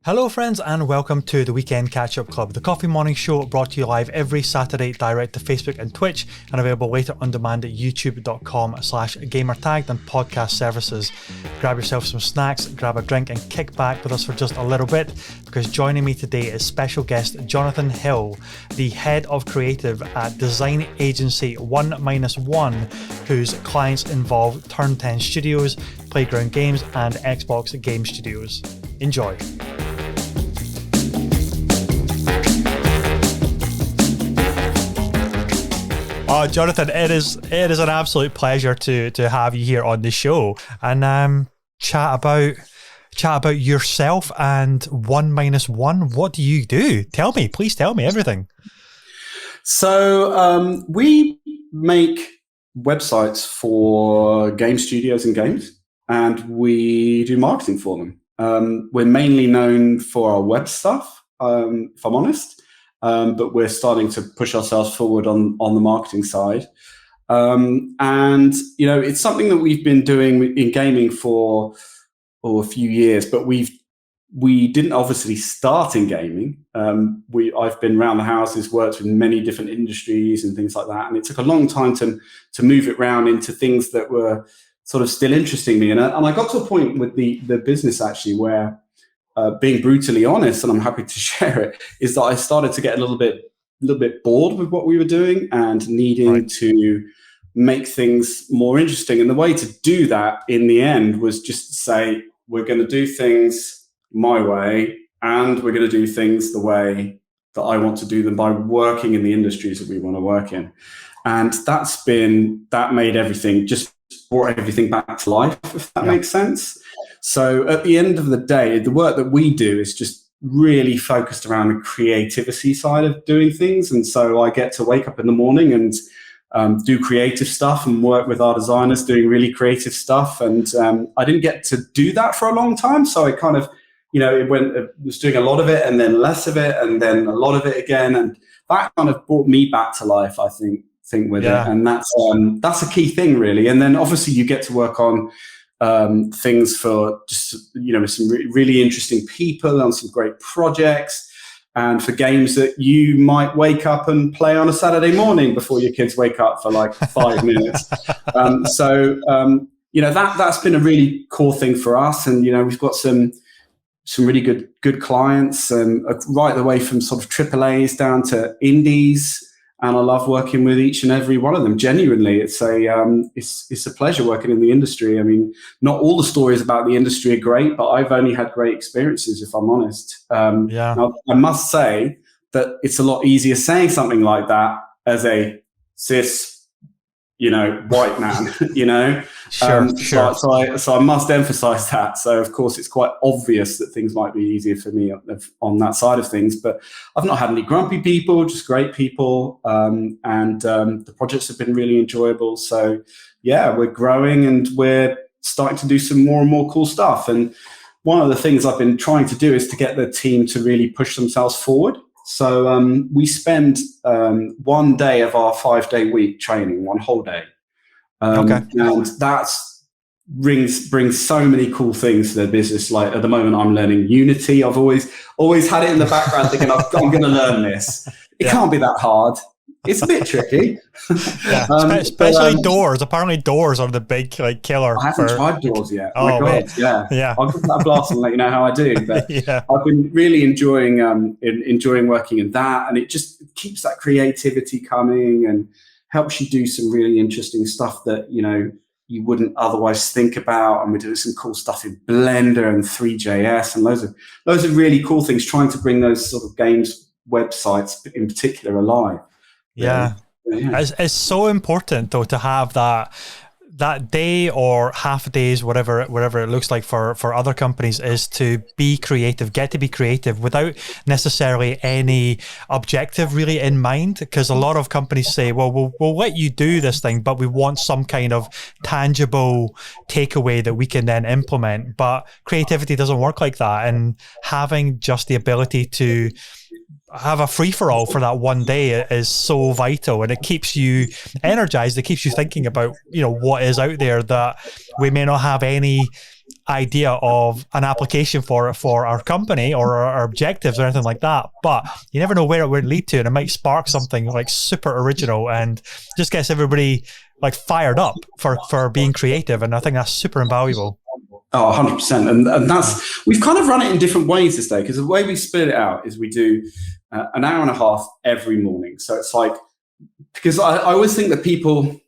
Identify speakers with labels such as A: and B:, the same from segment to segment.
A: Hello friends and welcome to the Weekend Catch-Up Club, the coffee morning show brought to you live every Saturday direct to Facebook and Twitch and available later on demand at youtube.com/gamertagged and podcast services. Grab yourself some snacks, grab a drink and kick back with us for just a little bit, because joining me today is special guest Jonathan Hill, the head of creative at design agency 1Minus1, whose clients involve Turn 10 Studios, Playground Games and Xbox Game Studios. Enjoy. Oh, Jonathan, it is an absolute pleasure to have you here on the show and chat about yourself and 1Minus1. What do you do? Please tell me everything.
B: So we make websites for game studios and games, and we do marketing for them. We're mainly known for our web stuff, if I'm honest. But we're starting to push ourselves forward on the marketing side. And, you know, it's something that we've been doing in gaming for a few years, but we didn't obviously start in gaming. I've been around the houses, worked in many different industries and things like that. And it took a long time to move it around into things that were sort of still interesting me. And I got to a point with the business actually where, being brutally honest, and I'm happy to share it, is that I started to get a little bit bored with what we were doing and needing to make things more interesting. And the way to do that in the end was just to say, we're going to do things my way, and we're going to do things the way that I want to do them by working in the industries that we want to work in. And that made everything, just brought everything back to life, if that makes sense. So at the end of the day, the work that we do is just really focused around the creativity side of doing things. And so I get to wake up in the morning and do creative stuff and work with our designers doing really creative stuff. And I didn't get to do that for a long time. So I kind of, was doing a lot of it and then less of it and then a lot of it again. And that kind of brought me back to life, I think with it. And that's a key thing, really. And then obviously you get to work on things for just, some really interesting people on some great projects, and for games that you might wake up and play on a Saturday morning before your kids wake up for like 5 minutes. That's been a really cool thing for us. And, we've got some really good clients, right the way from sort of AAAs down to indies. And I love working with each and every one of them. Genuinely, it's a pleasure working in the industry. I mean, not all the stories about the industry are great, but I've only had great experiences, if I'm honest. Now, I must say that it's a lot easier saying something like that as a cis, white man,
A: Sure.
B: So I must emphasize that. So of course it's quite obvious that things might be easier for me on that side of things, but I've not had any grumpy people, just great people. The projects have been really enjoyable. So yeah, we're growing and we're starting to do some more and more cool stuff. And one of the things I've been trying to do is to get the team to really push themselves forward. So we spend 1 day of our 5-day week training, one whole day. And that brings so many cool things to their business. Like at the moment, I'm learning Unity. I've always had it in the background thinking, I'm going to learn this. It can't be that hard. It's a bit tricky.
A: Especially doors. Apparently doors are the big killer.
B: I haven't tried doors yet.
A: Oh, my God.
B: Yeah. I'll give that a blast and let you know how I do. But I've been really enjoying working in that, and it just keeps that creativity coming and helps you do some really interesting stuff that you wouldn't otherwise think about. And we're doing some cool stuff in Blender and 3JS and loads of really cool things, trying to bring those sort of games websites in particular alive.
A: Yeah. It's so important though to have that day or half days, whatever it looks like for other companies, is to be creative, get to be creative without necessarily any objective really in mind. Because a lot of companies say, well, we'll let you do this thing, but we want some kind of tangible takeaway that we can then implement. But creativity doesn't work like that. And having just the ability to have a free-for-all for that 1 day is so vital, and it keeps you energized. It keeps you thinking about what is out there that we may not have any idea of an application for our company or our objectives or anything like that, but you never know where it would lead to, and it might spark something like super original and just gets everybody like fired up for being creative. And I think that's super invaluable.
B: Oh, 100%. And that's, we've kind of run it in different ways this day, because the way we split it out is we do an hour and a half every morning. So it's like, because I always think that people,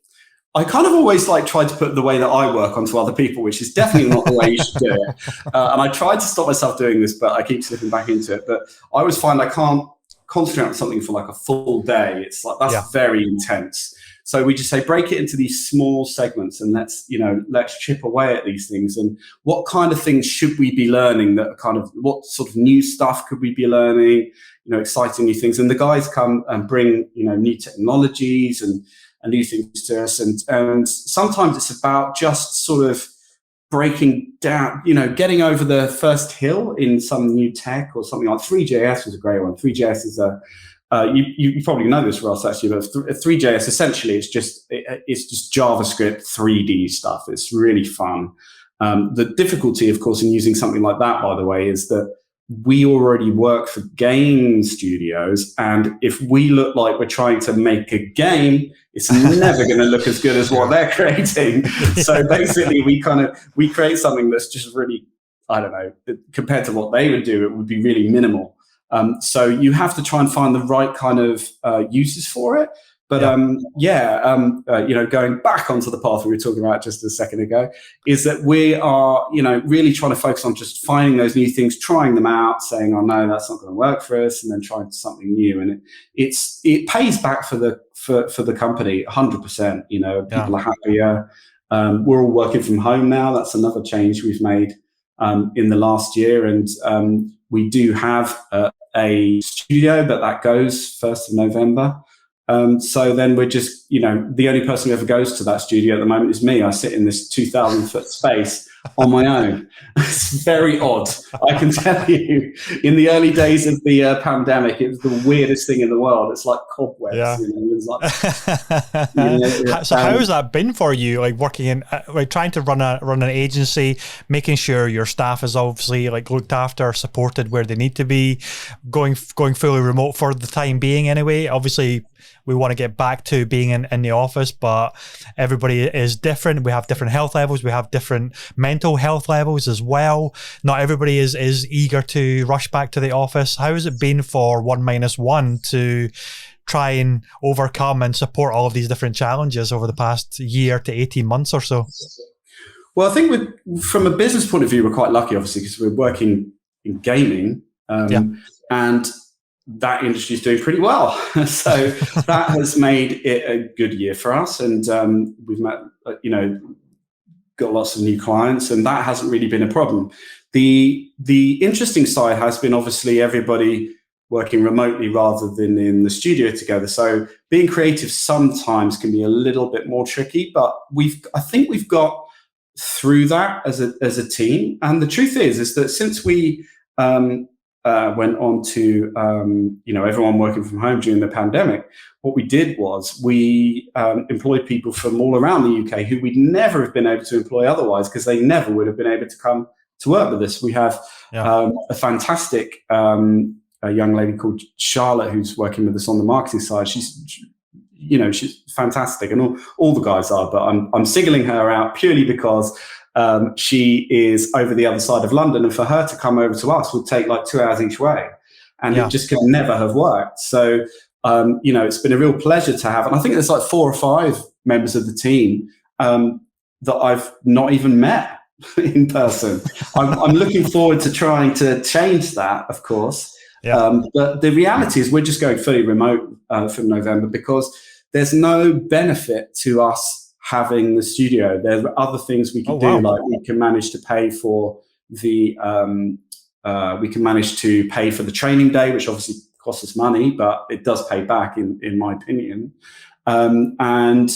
B: I kind of always like try to put the way that I work onto other people, which is definitely not the way you should do it. And I tried to stop myself doing this, but I keep slipping back into it. But I always find I can't concentrate on something for like a full day. It's like, that's very intense. So we just say, break it into these small segments and let's chip away at these things. And what kind of things should we be learning, that kind of, what sort of new stuff could we be learning, exciting new things. And the guys come and bring, new technologies and new things to us. And sometimes it's about just sort of breaking down, getting over the first hill in some new tech or something. Like 3JS was a great one. 3JS is you probably know this, Ross, actually, but 3JS essentially it's just JavaScript 3D stuff. It's really fun. The difficulty, of course, in using something like that, by the way, is that we already work for game studios, and if we look like we're trying to make a game, it's never going to look as good as what they're creating. So basically, we create something that's just really, I don't know, compared to what they would do, it would be really minimal. So you have to try and find the right kind of uses for it. But going back onto the path we were talking about just a second ago, is that we are, really trying to focus on just finding those new things, trying them out, saying, oh no, that's not going to work for us, and then trying something new. And it pays back for the company 100%. People are happier. We're all working from home now. That's another change we've made in the last year, and we do have a studio, but that goes 1st of November. So then we're just, the only person who ever goes to that studio at the moment is me. I sit in this 2,000-foot space on my own. It's very odd. I can tell you, in the early days of the pandemic, it was the weirdest thing in the world. It's like cobwebs.
A: Yeah.
B: It was like,
A: So how has that been for you? Like working in, like trying to run an agency, making sure your staff is obviously like looked after, supported where they need to be, going fully remote for the time being anyway. Obviously, we want to get back to being in the office, but everybody is different. We have different health levels. We have different mental health levels as well. Not everybody is eager to rush back to the office. How has it been for 1-1 to try and overcome and support all of these different challenges over the past year to 18 months or so?
B: Well, I think from a business point of view, we're quite lucky, obviously, because we're working in gaming. And that industry is doing pretty well. So that has made it a good year for us. And we've met, got lots of new clients, and that hasn't really been a problem. The interesting side has been obviously everybody working remotely rather than in the studio together. So being creative sometimes can be a little bit more tricky, but I think we've got through that as a team. And the truth is that since we went on to, everyone working from home during the pandemic, what we did was we employed people from all around the UK who we'd never have been able to employ otherwise, because they never would have been able to come to work with us. We have a fantastic a young lady called Charlotte who's working with us on the marketing side. She's fantastic, and all the guys are, but I'm singling her out purely because she is over the other side of London, and for her to come over to us would take like 2 hours each way, and it just could never have worked. So, it's been a real pleasure to have. And I think there's like 4 or 5 members of the team that I've not even met in person. I'm looking forward to trying to change that, of course. But the reality is we're just going fully remote from November, because there's no benefit to us having the studio. There are other things we can do, like we can manage to pay for the training day, which obviously costs us money, but it does pay back in my opinion. And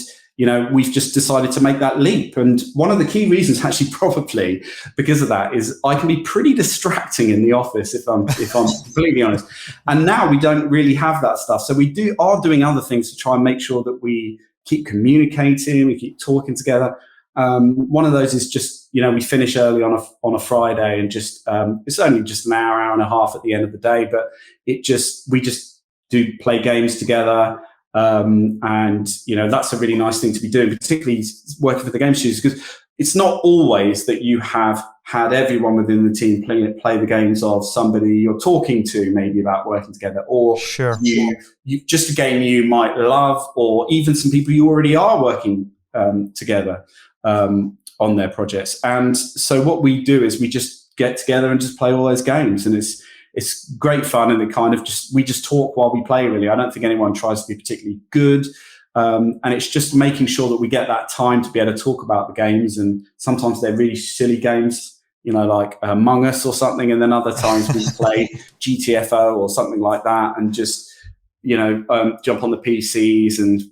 B: we've just decided to make that leap. And one of the key reasons, actually, probably because of that, is I can be pretty distracting in the office if I'm completely honest. And now we don't really have that stuff, so we are doing other things to try and make sure that we keep communicating, we keep talking together. One of those is just, we finish early on a Friday, and just it's only just an hour and a half at the end of the day, but we just do play games together. And that's a really nice thing to be doing, particularly working for the game studios, because it's not always that you have had everyone within the team play the games of somebody you're talking to, maybe about working together, or
A: sure,
B: you just a game you might love, or even some people you already are working together on their projects. And so what we do is we just get together and just play all those games, and it's great fun, and we just talk while we play, really. I don't think anyone tries to be particularly good. And it's just making sure that we get that time to be able to talk about the games. And sometimes they're really silly games, like Among Us or something. And then other times we play GTFO or something like that, and just, jump on the PCs. And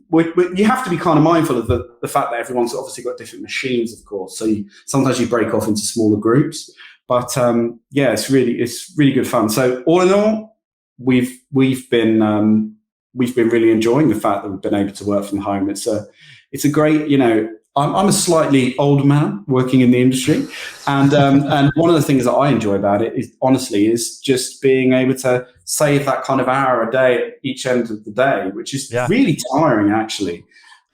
B: you have to be kind of mindful of the fact that everyone's obviously got different machines, of course. So sometimes you break off into smaller groups. But it's really good fun. So all in all, we've been really enjoying the fact that we've been able to work from home. It's a great, I'm a slightly older man working in the industry, and one of the things that I enjoy about it is just being able to save that kind of hour a day at each end of the day, which is really tiring, actually.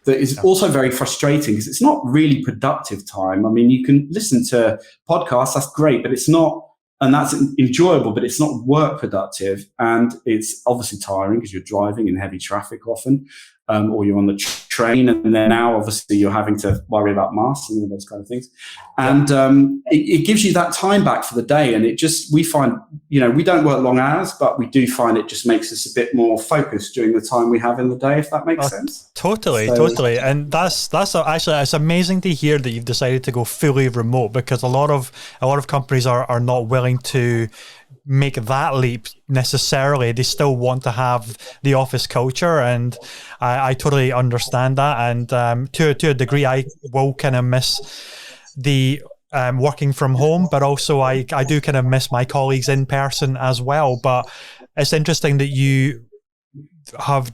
B: That is also very frustrating, because it's not really productive time. I mean, you can listen to podcasts, that's great, but it's not, and that's enjoyable, but it's not work productive. And it's obviously tiring because you're driving in heavy traffic often, or you're on the train, and then now obviously you're having to worry about masks and all those kind of things. And it gives you that time back for the day. And we find, we don't work long hours, but we do find it just makes us a bit more focused during the time we have in the day, if that makes sense.
A: Totally. And that's actually, it's amazing to hear that you've decided to go fully remote, because a lot of companies are not willing to make that leap necessarily. They still want to have the office culture, and I totally understand that. And to a degree, I will kind of miss the working from home, but also I do kind of miss my colleagues in person as well. But it's interesting that you have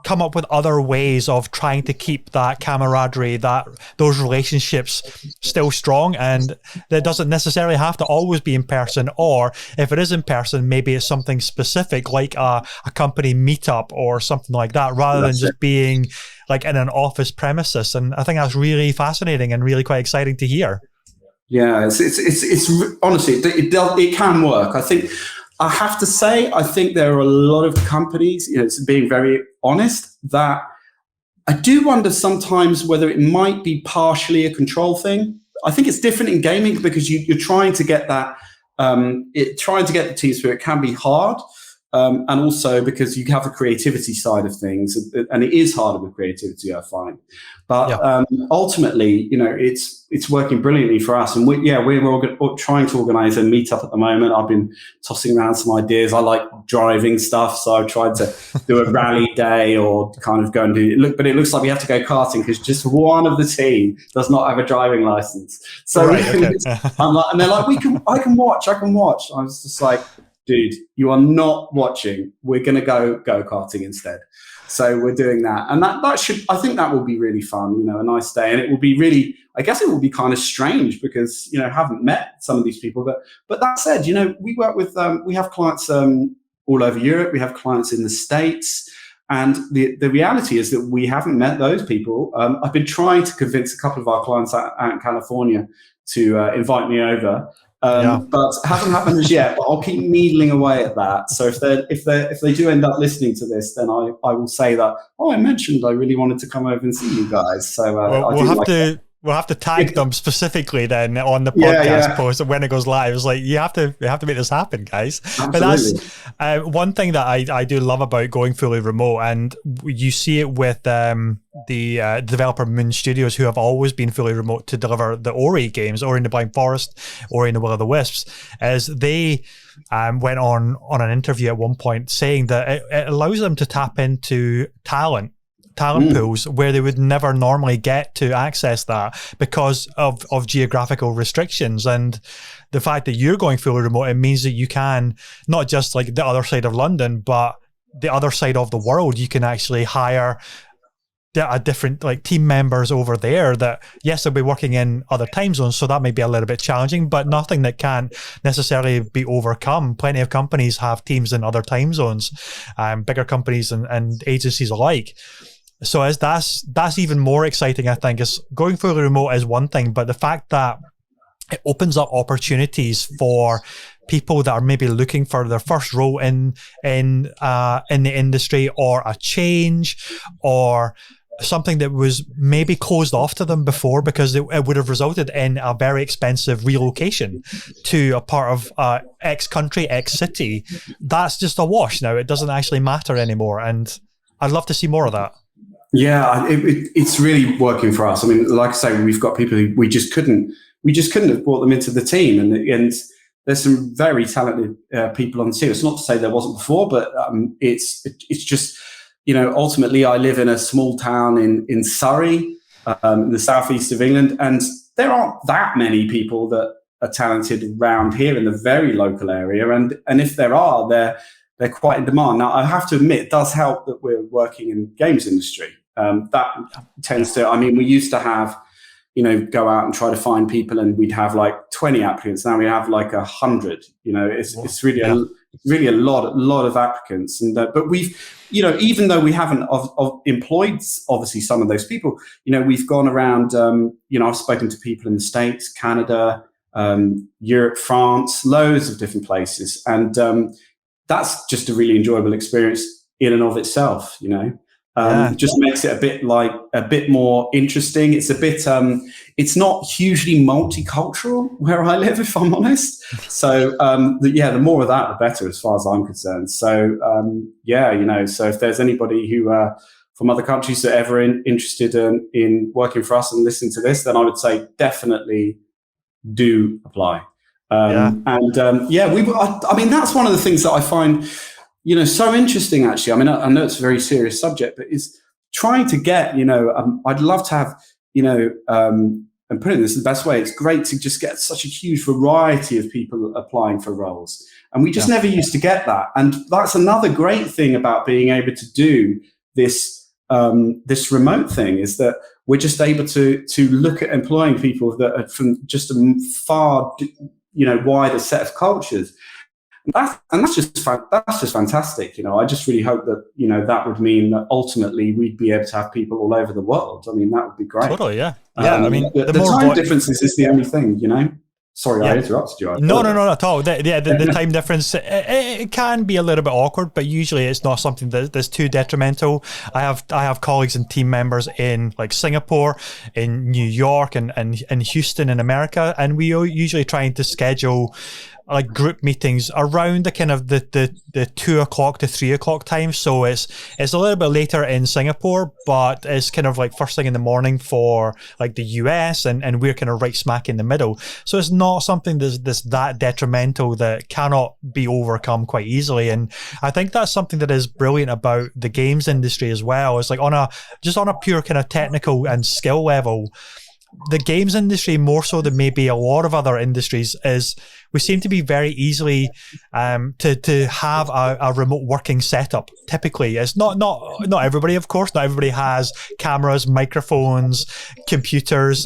A: come up with other ways of trying to keep that camaraderie, those relationships still strong, and that doesn't necessarily have to always be in person. Or if it is in person, maybe it's something specific like a company meetup or something like that, rather than just being like in an office premises. And I think that's really fascinating and really quite exciting to hear.
B: Yeah, it's honestly, it can work. I have to say, I think there are a lot of companies, being very honest, that I do wonder sometimes whether it might be partially a control thing. I think it's different in gaming, because you're trying to get that, trying to get the team spirit can be hard. And also because you have the creativity side of things, and it is harder with creativity, I find. But ultimately, it's working brilliantly for us. And we're trying to organize a meetup at the moment. I've been tossing around some ideas. I like driving stuff, so I've tried to do a rally day, or kind of go and but it looks like we have to go karting because just one of the team does not have a driving license. So I'm like, and they're like, I can watch. I was just like, dude, you are not watching. We're going to go karting instead. So we're doing that. And I think that will be really fun, a nice day. And it will be really, I guess it will be kind of strange because, I haven't met some of these people. But that said, we work with, we have clients all over Europe. We have clients in the States. And the reality is that we haven't met those people. I've been trying to convince a couple of our clients out in California to invite me over. But it hasn't happened as yet. But I'll keep needling away at that. So if they do end up listening to this, then I will say that I mentioned I really wanted to come over and see you guys. So
A: we'll have to tag them specifically then on the podcast post when it goes live. It's like you have to make this happen, guys.
B: Absolutely.
A: But that's one thing that I do love about going fully remote, and you see it with the developer Moon Studios, who have always been fully remote to deliver the Ori games, Ori and the Blind Forest, Ori and the Will of the Wisps, as they went on an interview at one point saying that it allows them to tap into talent pools where they would never normally get to access that because of geographical restrictions. And the fact that you're going fully remote, it means that you can, not just like the other side of London, but the other side of the world, you can actually hire different like team members over there that, yes, they'll be working in other time zones, so that may be a little bit challenging, but nothing that can't necessarily be overcome. Plenty of companies have teams in other time zones, bigger companies and agencies alike. So that's even more exciting, I think. Is going fully remote is one thing, but the fact that it opens up opportunities for people that are maybe looking for their first role in the industry, or a change, or something that was maybe closed off to them before because it would have resulted in a very expensive relocation to a part of X country, X city. That's just a wash now. It doesn't actually matter anymore. And I'd love to see more of that.
B: Yeah, it's really working for us. I mean, like I say, we've got people who we just couldn't have brought them into the team. And there's some very talented people on the team. It's not to say there wasn't before, but it's just, ultimately I live in a small town in Surrey, in the southeast of England, and there aren't that many people that are talented around here in the very local area. And if there are, they're quite in demand. Now, I have to admit, it does help that we're working in the games industry. That tends to, we used to have, go out and try to find people, and we'd have like 20 applicants. Now we have like 100. It's really a lot of applicants. And but we've, even though we haven't employed obviously some of those people, we've gone around. I've spoken to people in the States, Canada, Europe, France, loads of different places, and that's just a really enjoyable experience in and of itself. It just makes it a bit more interesting. It's a bit, it's not hugely multicultural where I live, if I'm honest. So, the more of that, the better, as far as I'm concerned. So, so if there's anybody who, from other countries that are ever interested in working for us and listening to this, then I would say definitely do apply. That's one of the things that I find, so interesting, actually. I know it's a very serious subject, but is trying to get, I'd love to have, and putting this in the best way, it's great to just get such a huge variety of people applying for roles. And we just never used to get that. And that's another great thing about being able to do this, this remote thing, is that we're just able to look at employing people that are from just a far, wider set of cultures. That's just fantastic. I just really hope that, that would mean that ultimately we'd be able to have people all over the world. That would be great.
A: Totally, yeah. Yeah,
B: the time differences is the only thing, Sorry, I interrupted you.
A: No, not at all. The time difference, it can be a little bit awkward, but usually it's not something that's too detrimental. I have colleagues and team members in like Singapore, in New York, and Houston in America, and we are usually trying to schedule like group meetings around the kind of the 2 o'clock to 3 o'clock time. So it's a little bit later in Singapore, but it's kind of like first thing in the morning for like the US, and we're kind of right smack in the middle. So it's not something that's that detrimental that cannot be overcome quite easily. And I think that's something that is brilliant about the games industry as well. It's like on a pure kind of technical and skill level, the games industry, more so than maybe a lot of other industries, is we seem to be very easily to have a remote working setup. Typically, it's not everybody, of course. Not everybody has cameras, microphones, computers,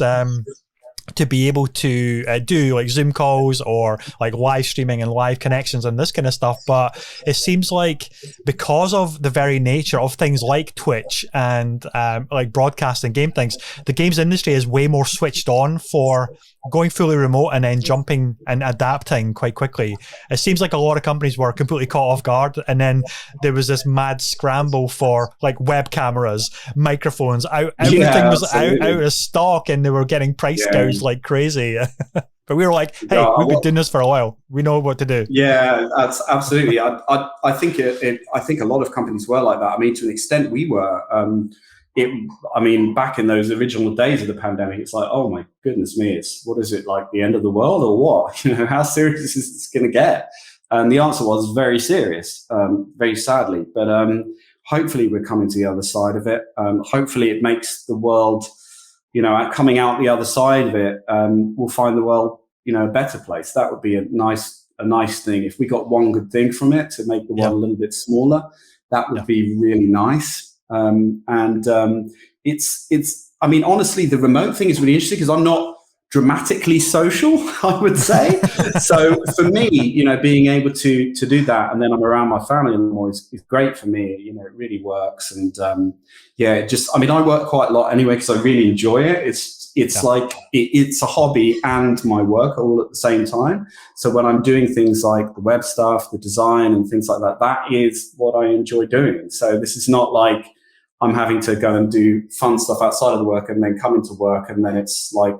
A: to be able to do like Zoom calls or like live streaming and live connections and this kind of stuff. But it seems like because of the very nature of things like Twitch and like broadcasting game things, the games industry is way more switched on for going fully remote and then jumping and adapting quite quickly. It seems like a lot of companies were completely caught off guard, and then there was this mad scramble for like web cameras, microphones. Everything was out of stock, and they were getting price gouged like crazy. But we were like, hey, we've been doing this for a while. We know what to do.
B: Yeah, that's absolutely. I think I think a lot of companies were like that. To an extent, we were. Back in those original days of the pandemic, it's like, oh my goodness me, what is it, like the end of the world or what? How serious is this going to get? And the answer was very serious, very sadly. But hopefully we're coming to the other side of it. Hopefully it makes the world, coming out the other side of it, we'll find the world, a better place. That would be a nice thing. If we got one good thing from it to make the world a little bit smaller, that would be really nice. It's. I mean, honestly, the remote thing is really interesting because I'm not dramatically social, I would say. So for me, being able to do that, and then I'm around my family more is great for me. It really works. And I work quite a lot anyway because I really enjoy it. It's like it's a hobby and my work all at the same time. So when I'm doing things like the web stuff, the design and things like that, that is what I enjoy doing. So this is not like I'm having to go and do fun stuff outside of the work and then come into work and then it's like,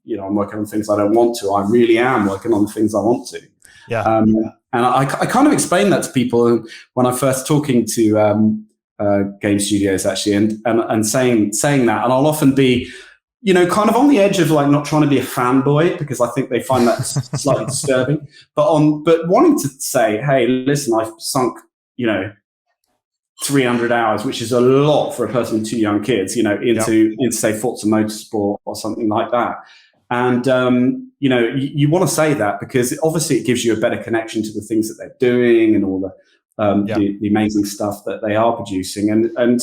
B: I'm working on things I don't want to. I really am working on the things I want to.
A: Yeah.
B: And I kind of explain that to people when I'm first talking to game studios, actually, and saying that. And I'll often be, kind of on the edge of like not trying to be a fanboy because I think they find that slightly disturbing. But wanting to say, hey, listen, I've sunk, 300 hours, which is a lot for a person with 2 young kids, into say Forza Motorsport or something like that. And, you want to say that because obviously it gives you a better connection to the things that they're doing and all the amazing stuff that they are producing. And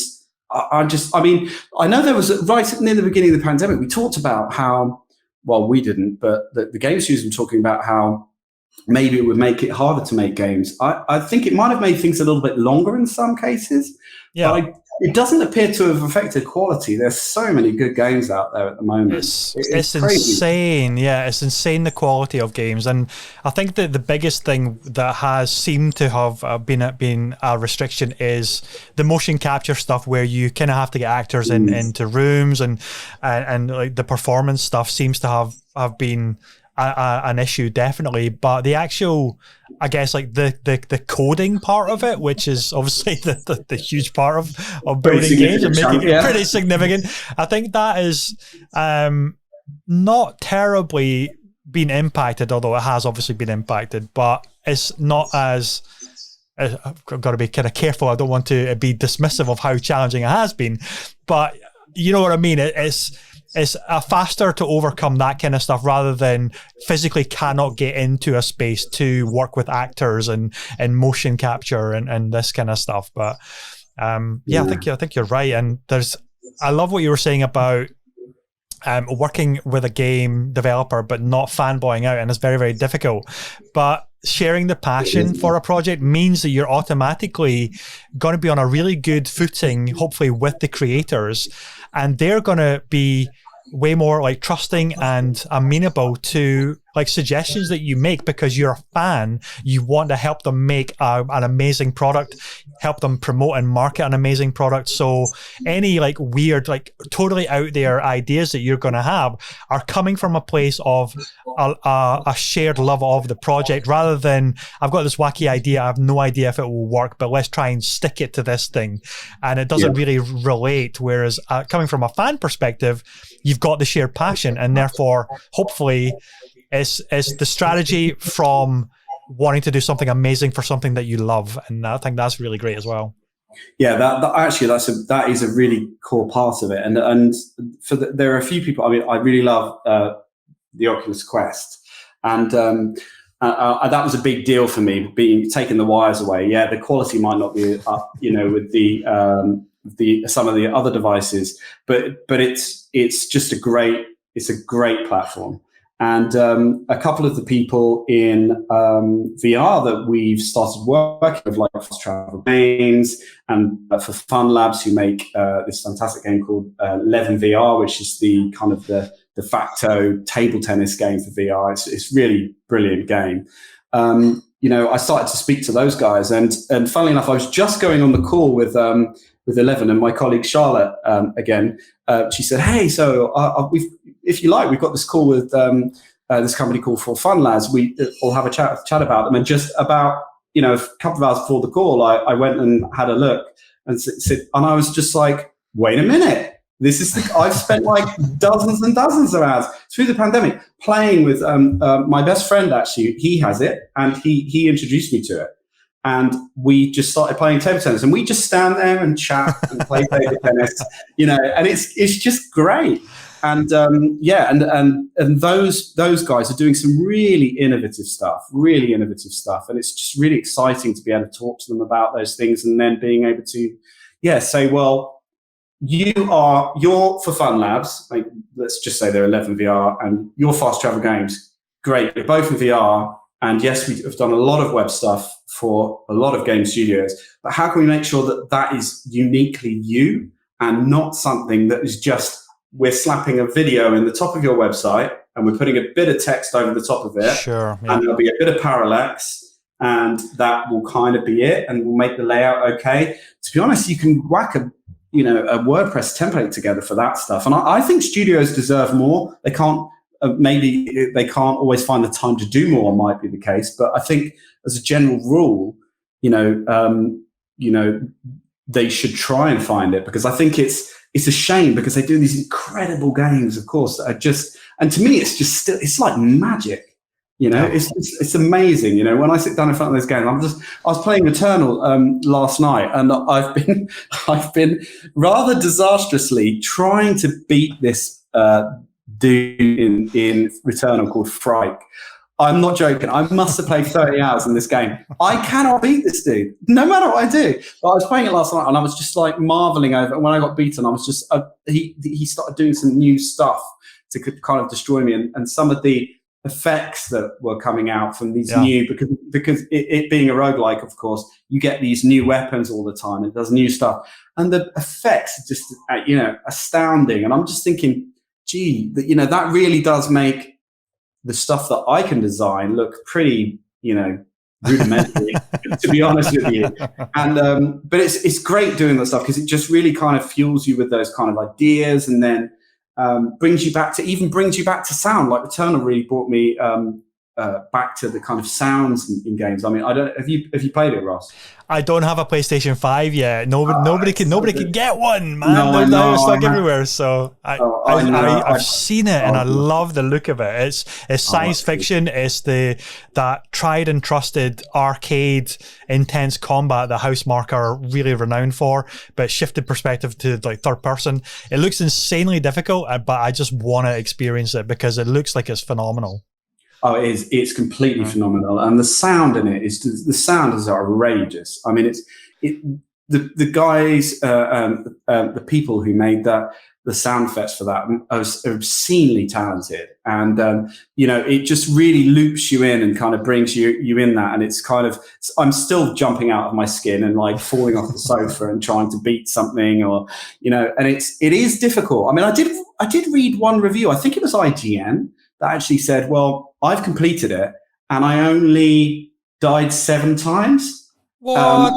B: I know there was right near the beginning of the pandemic, we talked about how, well, we didn't, but the game studios were talking about how maybe it would make it harder to make games. I think it might have made things a little bit longer in some cases.
A: Yeah.
B: But it doesn't appear to have affected quality. There's so many good games out there at the moment.
A: It's insane. Yeah, it's insane, the quality of games. And I think that the biggest thing that has seemed to have been a restriction is the motion capture stuff, where you kind of have to get actors into rooms and like the performance stuff seems to have been an issue, definitely. But the actual, I guess, like the coding part of it, which is obviously the huge part of building games and making it pretty significant, I think that is not terribly been impacted, although it has obviously been impacted, but it's not as I've got to be kind of careful. I don't want to be dismissive of how challenging it has been, but you know what I mean? It's faster to overcome that kind of stuff rather than physically cannot get into a space to work with actors and motion capture and this kind of stuff. But I think you're right. And I love what you were saying about working with a game developer but not fanboying out, and it's very, very difficult. But sharing the passion for a project means that you're automatically going to be on a really good footing, hopefully, with the creators, and they're going to be way more like trusting and amenable to like suggestions that you make because you're a fan. You want to help them make an amazing product, help them promote and market an amazing product. So any like weird, like totally out there ideas that you're going to have are coming from a place of a shared love of the project, rather than I've got this wacky idea, I have no idea if it will work, but let's try and stick it to this thing. And it doesn't really relate. Whereas coming from a fan perspective, you've got the shared passion, and therefore hopefully it's the strategy from wanting to do something amazing for something that you love. And I think that's really great as well.
B: Yeah, that is a really core part of it. And there are a few people. I mean, I really love the Oculus Quest, and that was a big deal for me, taking the wires away. Yeah, the quality might not be up, with the some of the other devices, but it's just a great platform. And a couple of the people in VR that we've started working with, like Fast Travel Games and for Fun Labs, who make this fantastic game called 11 VR, which is the kind of the de facto table tennis game for VR. It's really brilliant game. I started to speak to those guys, and funnily enough, I was just going on the call with 11, and my colleague Charlotte again. She said, "Hey, so if you like, we've got this call with this company called For Fun Labs. We'll have a chat about them." And just about a couple of hours before the call, I went and had a look and I was just like, "Wait a minute! I've spent like dozens and dozens of hours through the pandemic playing with my best friend. Actually, he has it, and he introduced me to it." And we just started playing table tennis, and we just stand there and chat and play table tennis, and it's just great. And and those guys are doing some really innovative stuff, and it's just really exciting to be able to talk to them about those things, and then being able to, yeah, say, well, you're for Fun Labs, like, let's just say they're 11 VR, and you're Fast Travel Games. Great, you're both in VR, and yes, we have done a lot of web stuff for a lot of game studios, but how can we make sure that that is uniquely you and not something that is just, we're slapping a video in the top of your website and we're putting a bit of text over the top of it,
A: sure, yeah.
B: and there'll be a bit of parallax, and that will kind of be it, and we'll make the layout okay. To be honest, you can whack a WordPress template together for that stuff. And I think studios deserve more. They can't, maybe they can't always find the time to do more, might be the case. But I think as a general rule, they should try and find it, because I think it's a shame, because they do these incredible games, of course, that are just, and to me, it's just still, it's like magic. It's amazing. When I sit down in front of those games, I was playing Returnal last night, and I've been rather disastrously trying to beat this dude in Returnal called Frike. I'm not joking. I must have played 30 hours in this game. I cannot beat this dude, no matter what I do. But I was playing it last night, and I was just like marveling over it. When I got beaten, I was just he started doing some new stuff to kind of destroy me, and some of the effects that were coming out from these new, because it being a roguelike, of course, you get these new weapons all the time. It does new stuff, and the effects are just astounding. And I'm just thinking, gee, that really does make the stuff that I can design look pretty, rudimentary, to be honest with you. And but it's great doing that stuff, because it just really kind of fuels you with those kind of ideas, and then brings you back to sound. Like Returnal really brought me back to the kind of sounds in games. I mean, have you played it, Ross?
A: I don't have a PlayStation 5 yet. Nobody can get one, man.
B: No,
A: they're stuck everywhere. So I've seen it, and I love the look of it. It's science fiction. It's that tried and trusted arcade intense combat that Housemarque are really renowned for, but shifted perspective to like third person. It looks insanely difficult, but I just want to experience it because it looks like it's phenomenal.
B: Oh, it is. It's completely phenomenal, and the sound in it is outrageous. I mean, the guys, the people who made the sound effects for that are obscenely talented, and it just really loops you in and kind of brings you in that, and it's kind of, I'm still jumping out of my skin and like falling off the sofa and trying to beat something, or and it is difficult. I mean, I did read one review. I think it was IGN. That actually said, well, I've completed it and I only died 7 times.
A: What?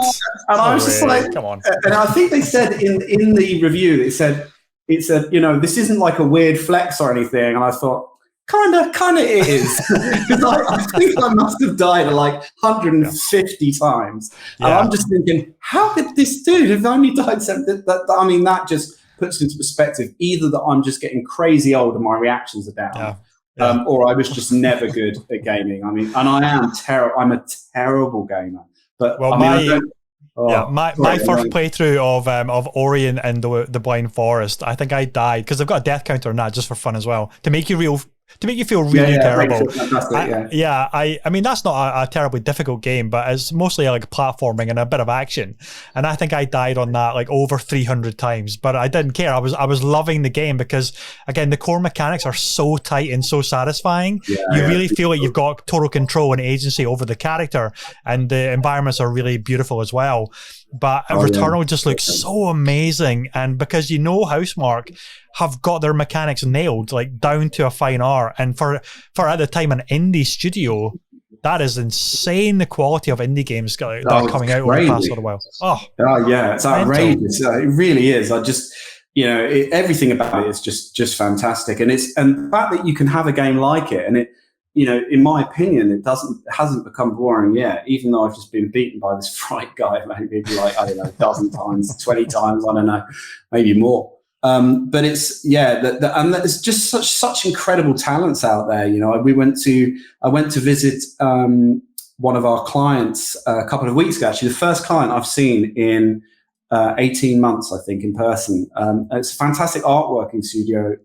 B: And I was just like,
A: come on. And
B: I think they said in the review, it said, this isn't like a weird flex or anything. And I thought, kind of it is. Because I think I must have died like 150 times. And I'm just thinking, how did this dude have only died 7? I mean, that just puts into perspective either that I'm just getting crazy old and my reactions are down. Or I was just never good at gaming. I mean, and I am terrible. I'm a terrible gamer. But my
A: first playthrough of Ori and the Blind Forest, I think I died because I've got a death counter on that just for fun as well, to make you feel really terrible. I mean, that's not a terribly difficult game, but it's mostly like platforming and a bit of action. And I think I died on that like over 300 times, but I didn't care. I was loving the game because, again, the core mechanics are so tight and so satisfying. You really feel like you've got total control and agency over the character, and the environments are really beautiful as well. But Returnal just looks so amazing, and because Housemarque have got their mechanics nailed, like down to a fine art, and for at the time an indie studio, that is insane. The quality of indie games that are coming out over the past little while.
B: It's outrageous. It really is. I just everything about it is just fantastic, and the fact that you can have a game like it, and it. In my opinion, it hasn't become boring yet, even though I've just been beaten by this Fright guy maybe like, I don't know, a dozen times, 20 times, I don't know, maybe more. But it's, and there's just such incredible talents out there. I went to visit one of our clients a couple of weeks ago, actually, the first client I've seen in 18 months, I think, in person. It's a fantastic artworking studio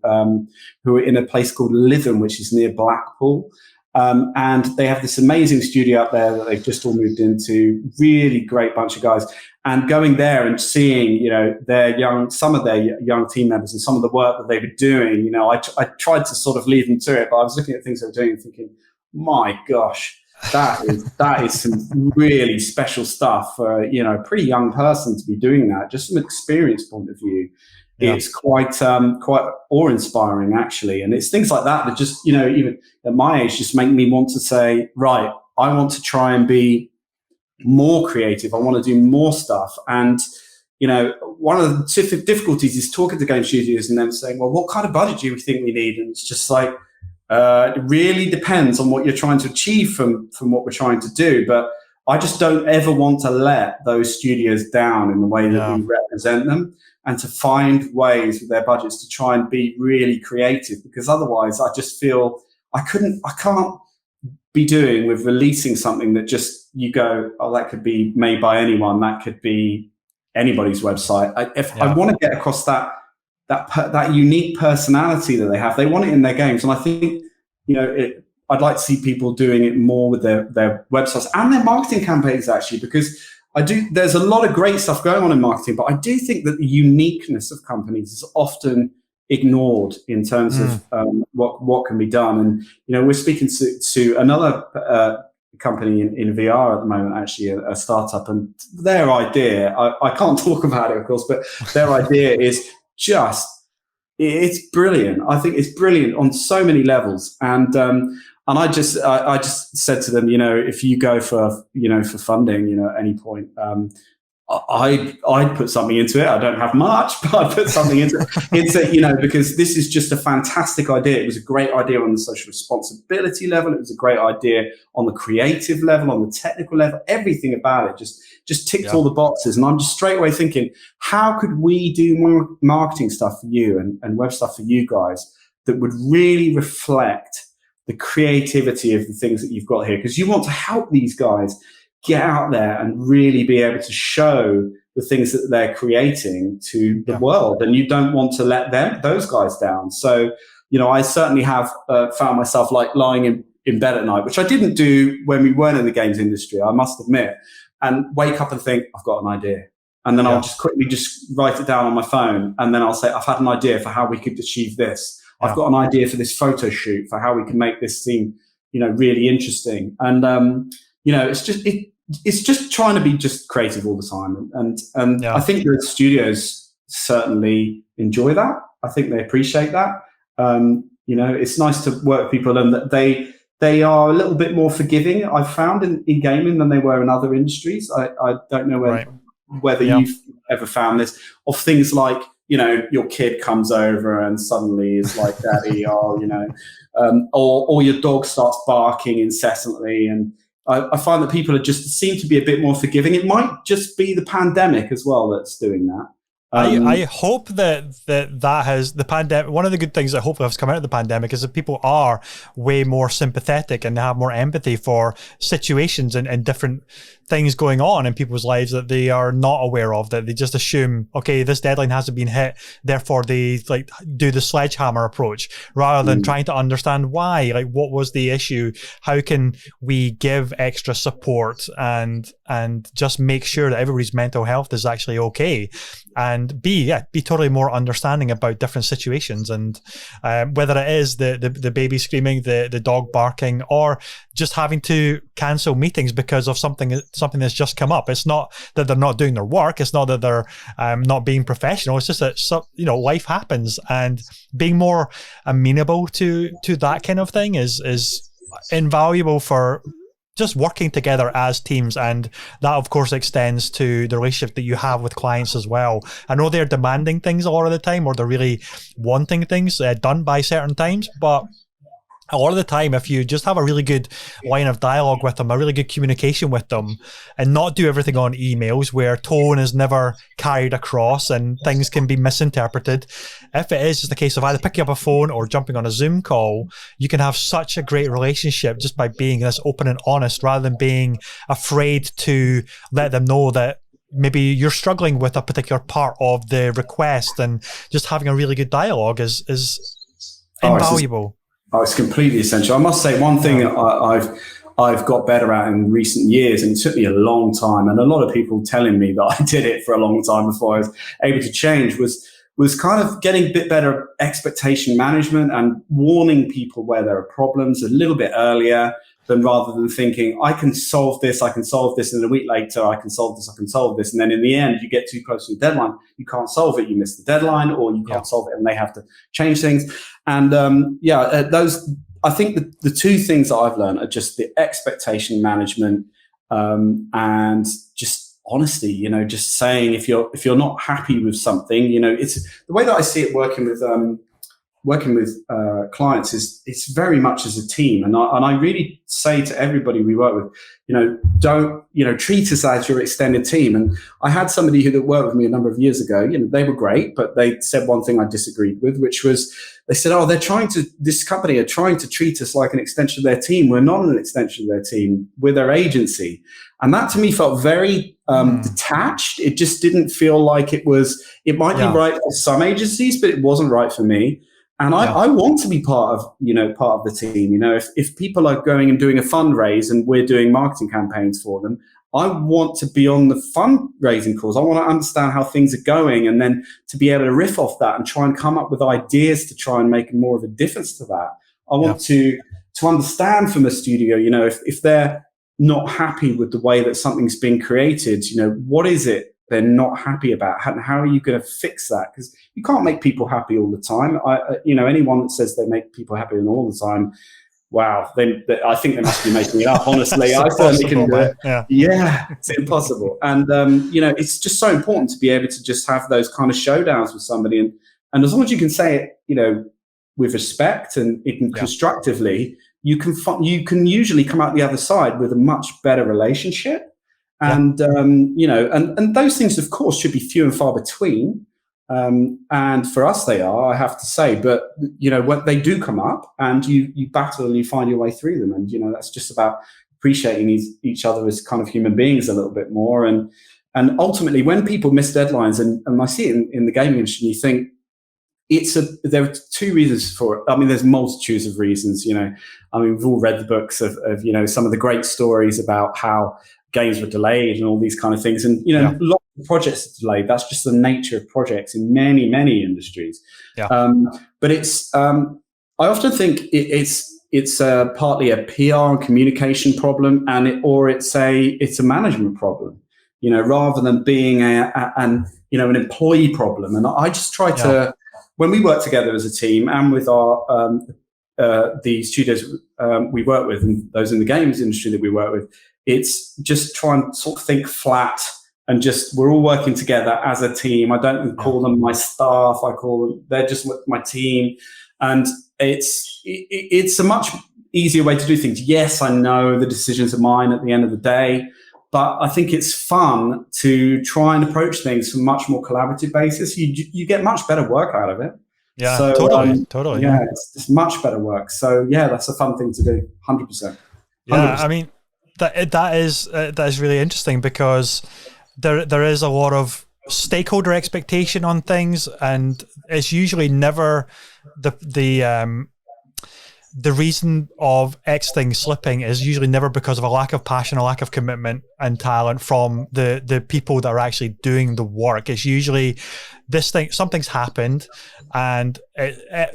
B: who are in a place called Lytham, which is near Blackpool. And they have this amazing studio up there that they've just all moved into. Really great bunch of guys. And going there and seeing, some of their young team members and some of the work that they were doing, I tried to sort of lead them to it, but I was looking at things they were doing and thinking, my gosh, that is some really special stuff for a pretty young person to be doing that. Just from an experience point of view, it's quite awe-inspiring actually. And it's things like that just even at my age just make me want to say, right, I want to try and be more creative. I want to do more stuff. And one of the difficulties is talking to game studios and them saying, well, what kind of budget do you think we need? And it's just like, it really depends on what you're trying to achieve from what we're trying to do. But I just don't ever want to let those studios down in the way that we represent them, and to find ways with their budgets to try and be really creative, because otherwise I just feel I can't be doing with releasing something that just you go, oh, that could be made by anyone, that could be anybody's website. I want to get across that unique personality that they have. They want it in their games, and I think I'd like to see people doing it more with their websites and their marketing campaigns actually, because there's a lot of great stuff going on in marketing, but I do think that the uniqueness of companies is often ignored in terms of what can be done. And we're speaking to another company in VR at the moment, actually a startup, and their idea, I can't talk about it of course, but their idea is just, it's brilliant. I think it's brilliant on so many levels. And I just said to them, if you go for funding, at any point, I'd put something into it. I don't have much, but I'd put something into because this is just a fantastic idea. It was a great idea on the social responsibility level. It was a great idea on the creative level, on the technical level. Everything about it just ticked all the boxes. And I'm just straight away thinking, how could we do more marketing stuff for you and web stuff for you guys that would really reflect the creativity of the things that you've got here? Because you want to help these guys get out there and really be able to show the things that they're creating to the world. And you don't want to let those guys down. So, I certainly have found myself like lying in bed at night, which I didn't do when we weren't in the games industry, I must admit, and wake up and think, I've got an idea. And then I'll just quickly write it down on my phone. And then I'll say, I've had an idea for how we could achieve this. I've got an idea for this photo shoot, for how we can make this seem, really interesting. And, it's just trying to be just creative all the time. And I think the studios certainly enjoy that. I think they appreciate that. It's nice to work with people, and that they are a little bit more forgiving, I've found, in gaming than they were in other industries. I don't know whether you've ever found this, of things like, your kid comes over and suddenly is like, daddy, or your dog starts barking incessantly. And I find that people seem to be a bit more forgiving. It might just be the pandemic as well that's doing that.
A: I hope that has the pandemic. One of the good things I hope has come out of the pandemic is that people are way more sympathetic and have more empathy for situations and different things going on in people's lives that they are not aware of, that they just assume, okay, this deadline hasn't been hit, therefore they do the sledgehammer approach rather than trying to understand why, what was the issue, how can we give extra support and just make sure that everybody's mental health is actually okay, and be totally more understanding about different situations. And whether it is the baby screaming, the dog barking, or just having to cancel meetings because of something that's just come up. It's not that they're not doing their work. It's not that they're not being professional. It's just that life happens, and being more amenable to that kind of thing is invaluable for just working together as teams. And that of course extends to the relationship that you have with clients as well. I know they're demanding things a lot of the time, or they're really wanting things done by certain times, but a lot of the time, if you just have a really good line of dialogue with them, a really good communication with them, and not do everything on emails where tone is never carried across and things can be misinterpreted. If it is just a case of either picking up a phone or jumping on a Zoom call, you can have such a great relationship just by being this open and honest, rather than being afraid to let them know that maybe you're struggling with a particular part of the request. And just having a really good dialogue is invaluable.
B: Oh, it's completely essential. I must say one thing that I've got better at in recent years, and it took me a long time, and a lot of people telling me that I did it for a long time before I was able to change, was kind of getting a bit better at expectation management and warning people where there are problems a little bit earlier, than rather than thinking, I can solve this, and a week later I can solve this. And then in the end, you get too close to the deadline, you can't solve it, you miss the deadline, or you can't solve it and they have to change things. And I think the two things that I've learned are just the expectation management, and just honesty, just saying if you're not happy with something, it's the way that I see it working with clients is it's very much as a team. And I really say to everybody we work with, don't, treat us as your extended team. And I had somebody who worked with me a number of years ago, they were great, but they said one thing I disagreed with, which was they said, this company are trying to treat us like an extension of their team. We're not an extension of their team. We're their agency. And that to me felt very detached. It just didn't feel like it might be right for some agencies, but it wasn't right for me. And I want to be part of the team. If people are going and doing a fundraise and we're doing marketing campaigns for them, I want to be on the fundraising calls. I want to understand how things are going, and then to be able to riff off that and try and come up with ideas to try and make more of a difference to that. I want to understand from the studio, if they're not happy with the way that something's been created, what is it they're not happy about? How are you going to fix that? Because you can't make people happy all the time. Anyone that says they make people happy all the time, wow, I think they must be making it up, honestly. I certainly can do it. Yeah, it's impossible. And, it's just so important to be able to just have those kind of showdowns with somebody. And as long as you can say it, with respect and constructively, you can usually come out the other side with a much better relationship. And, and those things, of course, should be few and far between. And for us, they are, I have to say, but, when they do come up, and you battle and you find your way through them. And, that's just about appreciating each other as kind of human beings a little bit more. And ultimately, when people miss deadlines, and I see it in the gaming industry, you think there are two reasons for it. I mean, there's multitudes of reasons, we've all read the books of some of the great stories about how games were delayed and all these kind of things. And, lots of projects are delayed. That's just the nature of projects in many, many industries. But it's, I often think it's partly a PR and communication problem, or it's a management problem, rather than being an employee problem. And I just try to, when we work together as a team and with our, the studios we work with and those in the games industry that we work with, it's just try and sort of think flat and just, we're all working together as a team. I don't call them my staff. They're just my team. And it's a much easier way to do things. Yes, I know the decisions are mine at the end of the day, but I think it's fun to try and approach things from a much more collaborative basis. You get much better work out of it.
A: Yeah, so, totally.
B: Yeah, it's much better work. So yeah, that's a fun thing to do. 100%.
A: Yeah, I mean, that is really interesting, because there is a lot of stakeholder expectation on things, and it's usually never the reason of X thing slipping is usually never because of a lack of passion, a lack of commitment and talent from the people that are actually doing the work. It's usually something's happened and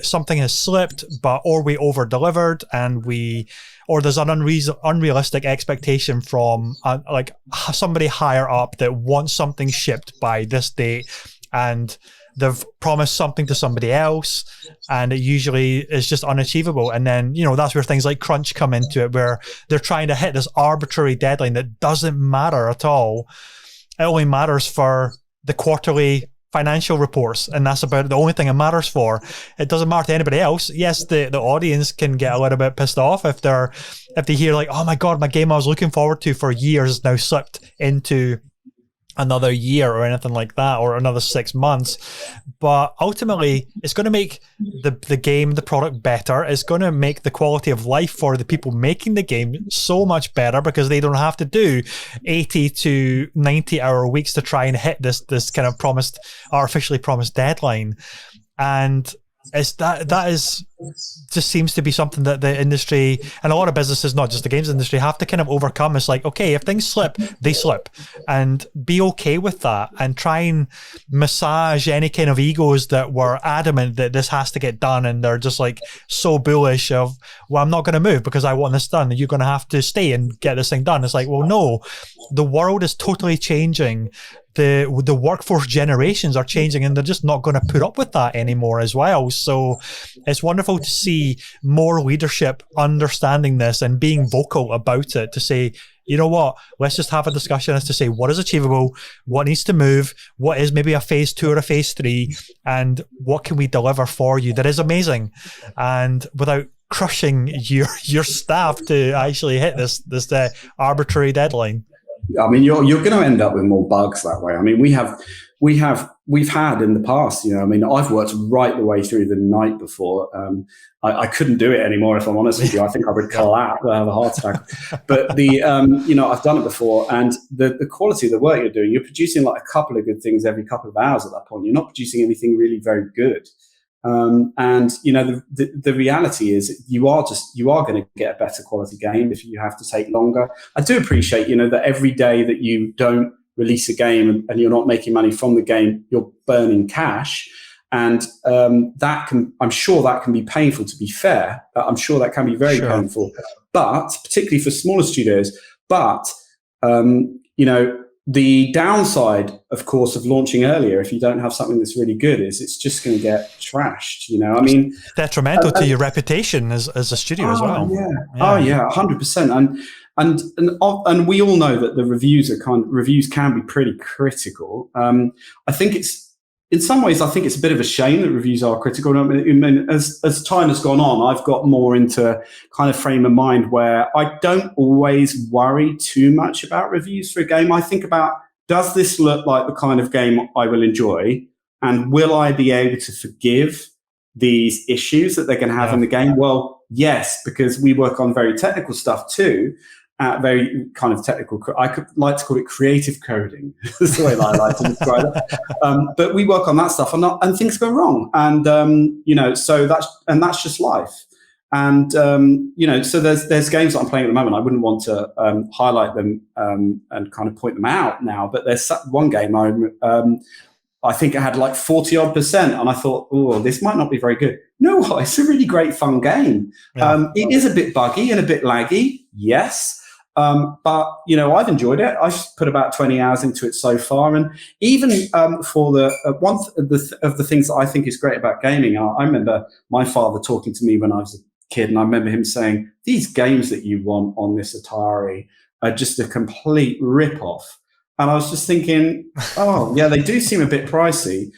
A: something has slipped, or we over delivered or there's an unrealistic expectation from like somebody higher up that wants something shipped by this date, and they've promised something to somebody else, and it usually is just unachievable. And then, that's where things like crunch come into it, where they're trying to hit this arbitrary deadline that doesn't matter at all. It only matters for the quarterly financial reports, and that's about the only thing it matters for. It doesn't matter to anybody else. Yes, the audience can get a little bit pissed off if they hear like, oh my God, my game I was looking forward to for years now slipped into another year or anything like that, or another 6 months. But ultimately, it's going to make the game, the product better. It's going to make the quality of life for the people making the game so much better, because they don't have to do 80 to 90 hour weeks to try and hit this kind of artificially promised deadline. And It's that is just seems to be something that the industry and a lot of businesses, not just the games industry, have to kind of overcome. It's like, okay, if things slip, they slip, and be okay with that, and try and massage any kind of egos that were adamant that this has to get done, and they're just like so bullish of, well, I'm not going to move because I want this done, and you're going to have to stay and get this thing done. It's like, well, no, the world is totally changing. The workforce generations are changing, and they're just not going to put up with that anymore as well. So it's wonderful to see more leadership understanding this and being vocal about it, to say, you know what, let's just have a discussion as to say what is achievable, what needs to move, what is maybe a phase 2 or a phase 3, and what can we deliver for you that is amazing, and without crushing your staff to actually hit this arbitrary deadline.
B: I mean, you're going to end up with more bugs that way. I mean, we've had in the past, you know, I mean, I've worked right the way through the night before. I couldn't do it anymore, if I'm honest with you. I think I would collapse, I have a heart attack. But you know, I've done it before, and the quality of the work you're doing, you're producing like a couple of good things every couple of hours at that point. You're not producing anything really very good. And you know, the reality is you are going to get a better quality game if you have to take longer. I do appreciate, you know, that every day that you don't release a game and you're not making money from the game, you're burning cash. And I'm sure that can be painful, to be fair. I'm sure that can be very painful, but particularly for smaller studios. But, you know, the downside, of course, of launching earlier, if you don't have something that's really good, is it's just going to get trashed. You know, I mean,
A: it's detrimental to your reputation as a studio as well.
B: Yeah. Oh yeah, 100%. And we all know that the reviews can be pretty critical. I think in some ways, I think it's a bit of a shame that reviews are critical. I mean, as time has gone on, I've got more into kind of frame of mind where I don't always worry too much about reviews for a game. I think about, does this look like the kind of game I will enjoy? And will I be able to forgive these issues that they're going to have in the game? Well, yes, because we work on very technical stuff too. Very kind of technical. I could like to call it creative coding. That's the way that I like to describe it. But we work on that stuff, and things go wrong, and you know, so that's just life. And you know, so there's games that I'm playing at the moment. I wouldn't want to highlight them and kind of point them out now, but there's one game I think it had like 40-odd%, and I thought, oh, this might not be very good. No, it's a really great, fun game. Yeah. It is a bit buggy and a bit laggy, yes. But, you know, I've enjoyed it. I've put about 20 hours into it so far. And even for one of the things that I think is great about gaming, I remember my father talking to me when I was a kid, and I remember him saying, these games that you want on this Atari are just a complete rip-off. And I was just thinking, oh, yeah, they do seem a bit pricey.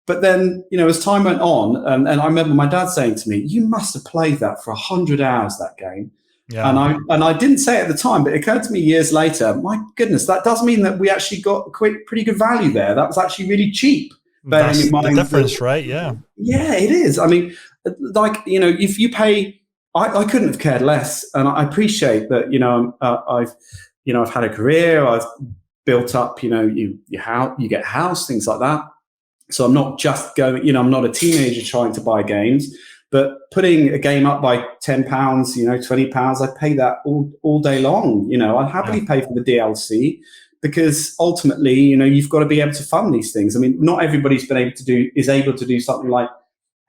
B: But then, you know, as time went on, and I remember my dad saying to me, you must have played that for 100 hours, that game. Yeah. And I didn't say it at the time, but it occurred to me years later, my goodness, that does mean that we actually got pretty good value there. That was actually really cheap.
A: That's the difference, right? Yeah.
B: Yeah, it is. I mean, like, you know, if you pay, I couldn't have cared less. And I appreciate that, you know, I've had a career, I've built up, you know, you get a house, things like that. So I'm not just going, you know, I'm not a teenager trying to buy games. But putting a game up by £10, you know, £20, I'd pay that all day long. You know, I'd happily pay for the DLC, because ultimately, you know, you've got to be able to fund these things. I mean, not everybody's is able to do something like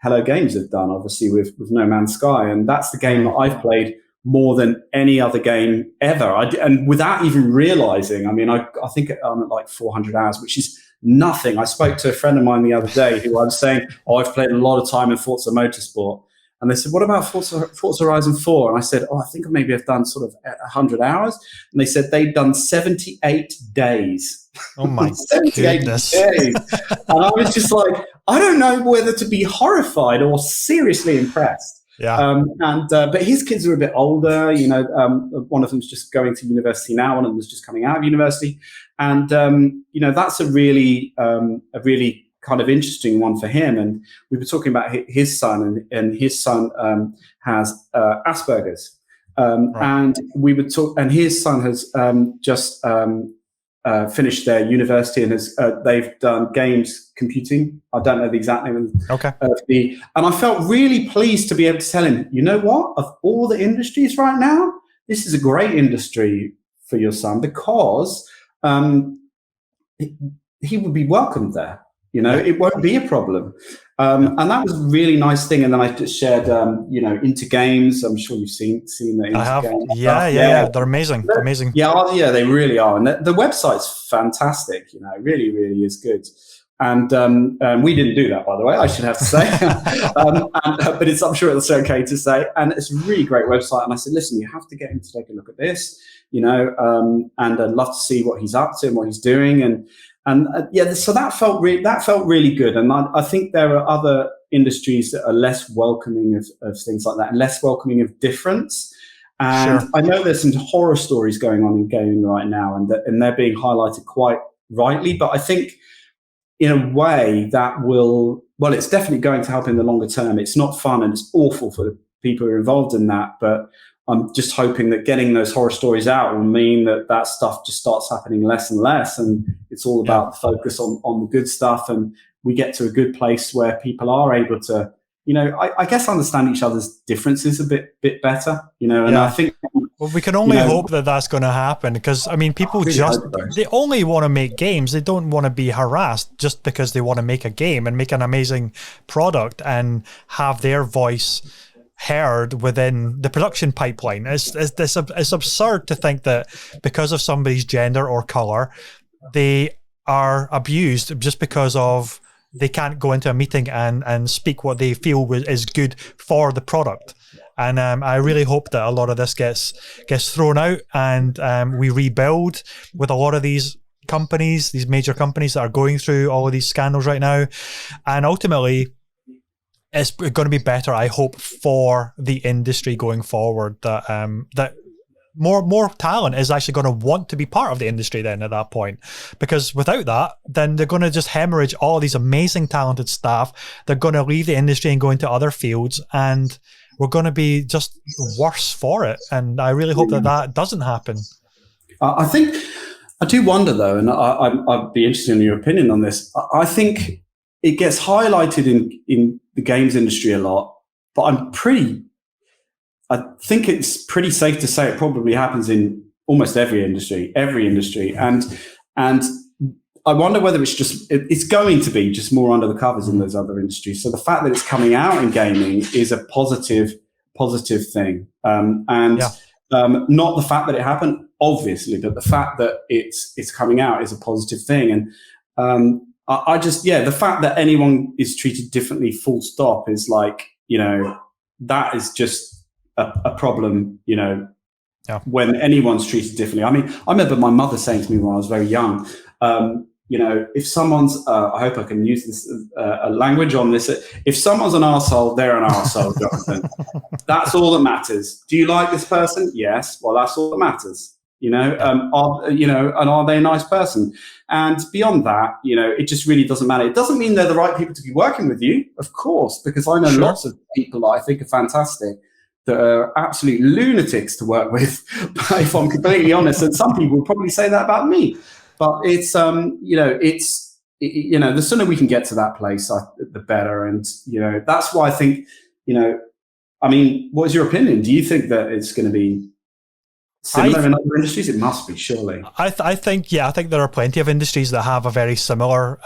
B: Hello Games have done, obviously, with No Man's Sky. And that's the game that I've played more than any other game ever. And without even realizing, I mean, I think I'm at like 400 hours, which is nothing. I spoke to a friend of mine the other day who I was saying, I've played a lot of time in Forza Motorsport. And they said, what about Forza Horizon 4? And I said, I think maybe I've done sort of 100 hours. And they said they'd done 78 days.
A: Oh my
B: 78
A: goodness.
B: days. And I was just like, I don't know whether to be horrified or seriously impressed.
A: Yeah.
B: But his kids are a bit older. You know, one of them's just going to university now. One of them was just coming out of university. And, you know, that's a really kind of interesting one for him. And we were talking about his son, and his son has Asperger's. Right. And we would talk, and his son has just finished their university and they've done games computing. I don't know the exact name of and I felt really pleased to be able to tell him, you know what, of all the industries right now, this is a great industry for your son, because he would be welcomed there. It won't be a problem. And that was a really nice thing. And then I just shared, Into Games. I'm sure you've seen the Into
A: I have.
B: Games.
A: Yeah. They're amazing. Amazing.
B: Yeah, they really are. And the website's fantastic. It really, really is good. And we didn't do that, by the way, I should have to say. But I'm sure it's okay to say. And it's a really great website. And I said, listen, you have to get him to take a look at this, and I'd love to see what he's up to and what he's doing. So that felt really good. And I think there are other industries that are less welcoming of things like that, and less welcoming of difference. And I know there's some horror stories going on in gaming right now, and they're being highlighted quite rightly. But I think in a way that it's definitely going to help in the longer term. It's not fun and it's awful for the people who are involved in that, but I'm just hoping that getting those horror stories out will mean that stuff just starts happening less and less, and it's all about the focus on the good stuff, and we get to a good place where people are able to, I guess, understand each other's differences a bit better, and I think...
A: Well, we can only hope that that's going to happen, because, people they only want to make games. They don't want to be harassed just because they want to make a game and make an amazing product and have their voice heard within the production pipeline. It's absurd to think that because of somebody's gender or color, they are abused just because of they can't go into a meeting and speak what they feel is good for the product. And I really hope that a lot of this gets thrown out, and we rebuild with a lot of these companies, these major companies that are going through all of these scandals right now. And ultimately, it's going to be better, I hope, for the industry going forward, that more talent is actually going to want to be part of the industry then at that point. Because without that, then they're going to just hemorrhage all these amazing talented staff. They're going to leave the industry and go into other fields, and we're going to be just worse for it. And I really hope that doesn't happen.
B: I think, I do wonder though, and I'd be interested in your opinion on this. I think it gets highlighted in the games industry a lot, but I think it's pretty safe to say it probably happens in almost every industry. And I wonder whether it's going to be just more under the covers in those other industries. So the fact that it's coming out in gaming is a positive thing. Not the fact that it happened, obviously, but the fact that it's coming out is a positive thing. And the fact that anyone is treated differently, full stop, is like, that is just a problem, when anyone's treated differently. I mean, I remember my mother saying to me when I was very young, if someone's, I hope I can use this language on this, if someone's an arsehole, they're an arsehole, Jonathan. That's all that matters. Do you like this person? Yes. Well, that's all that matters. And are they a nice person? And beyond that, it just really doesn't matter. It doesn't mean they're the right people to be working with you, of course, because I know lots of people that I think are fantastic that are absolute lunatics to work with, if I'm completely honest. And some people will probably say that about me. But it's, the sooner we can get to that place, the better. And, that's why I think, what is your opinion? Do you think that it's going to be similar in other industries? It must be, surely.
A: I think there are plenty of industries that have a very similar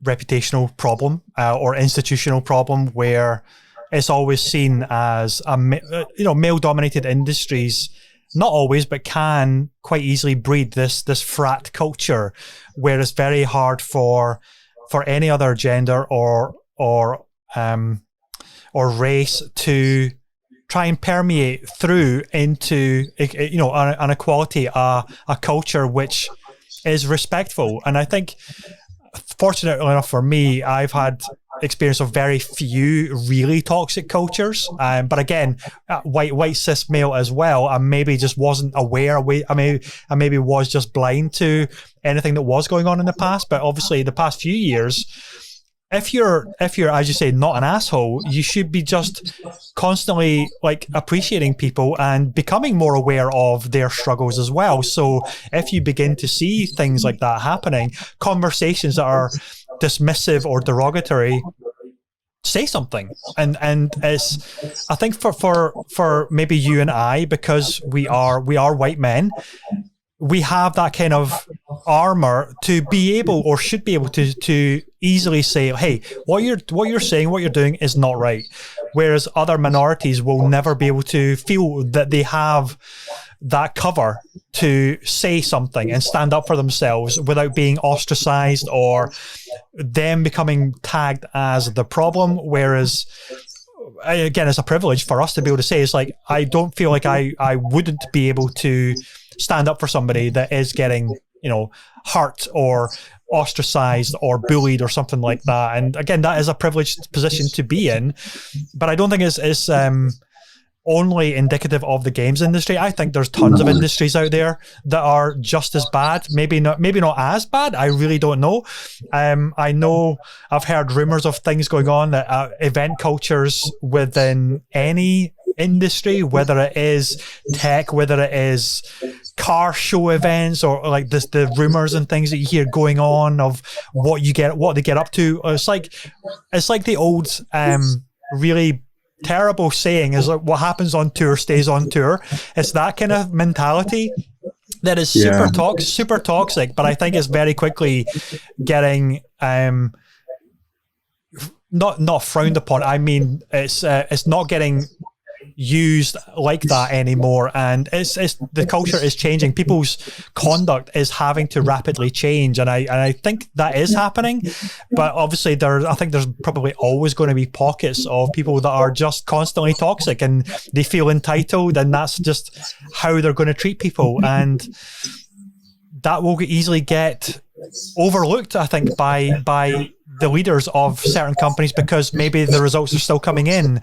A: reputational problem or institutional problem, where it's always seen as male-dominated industries. Not always, but can quite easily breed this frat culture, where it's very hard for any other gender or race to try and permeate through into an equality, a culture which is respectful. And I think, fortunately enough for me, I've had experience of very few really toxic cultures, but again, white cis male as well. I maybe just wasn't aware. I maybe was just blind to anything that was going on in the past. But obviously, the past few years, if you're, as you say, not an asshole, you should be just constantly like appreciating people and becoming more aware of their struggles as well. So if you begin to see things like that happening, conversations that are dismissive or derogatory, say something. And it's, I think for maybe you and I, because we are white men, we have that kind of armor to be able, or should be able to easily say, hey, what you're saying, what you're doing is not right. Whereas other minorities will never be able to feel that they have that cover to say something and stand up for themselves without being ostracized or them becoming tagged as the problem. Whereas, again, it's a privilege for us to be able to say, it's like, I don't feel like I wouldn't be able to stand up for somebody that is getting, you know, hurt or ostracized or bullied or something like that. And again, that is a privileged position to be in, but I don't think it's only indicative of the games industry. I think there's tons of industries out there that are just as bad, maybe not as bad. I really don't know. I know I've heard rumors of things going on that event cultures within any industry, whether it is tech, whether it is car show events, or like the rumors and things that you hear going on of what they get up to. It's like the old really terrible saying is like, what happens on tour stays on tour. It's that kind of mentality that is super toxic, but I think it's very quickly getting not frowned upon. I mean, it's not getting used like that anymore, and it's the culture is changing. People's conduct is having to rapidly change, and I think that is happening. But obviously, I think there's probably always going to be pockets of people that are just constantly toxic and they feel entitled, and that's just how they're going to treat people, and that will easily get overlooked, I think, by the leaders of certain companies, because maybe the results are still coming in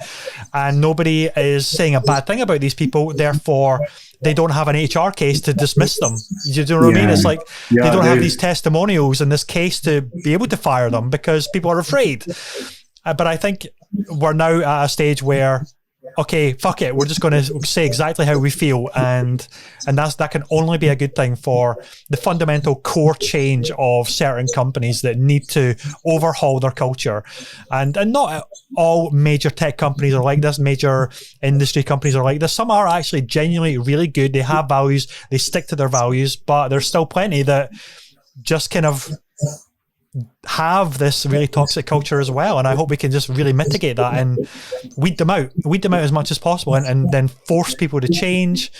A: and nobody is saying a bad thing about these people, therefore they don't have an HR case to dismiss them. You know what I mean? It's like they don't have these testimonials in this case to be able to fire them because people are afraid. But I think we're now at a stage where, okay, fuck it, we're just going to say exactly how we feel, and that can only be a good thing for the fundamental core change of certain companies that need to overhaul their culture. And not all major tech companies are like this, major industry companies are like this. Some are actually genuinely really good. They have values, they stick to their values, but there's still plenty that just kind of have this really toxic culture as well. And I hope we can just really mitigate that and weed them out as much as possible, and then force people to change,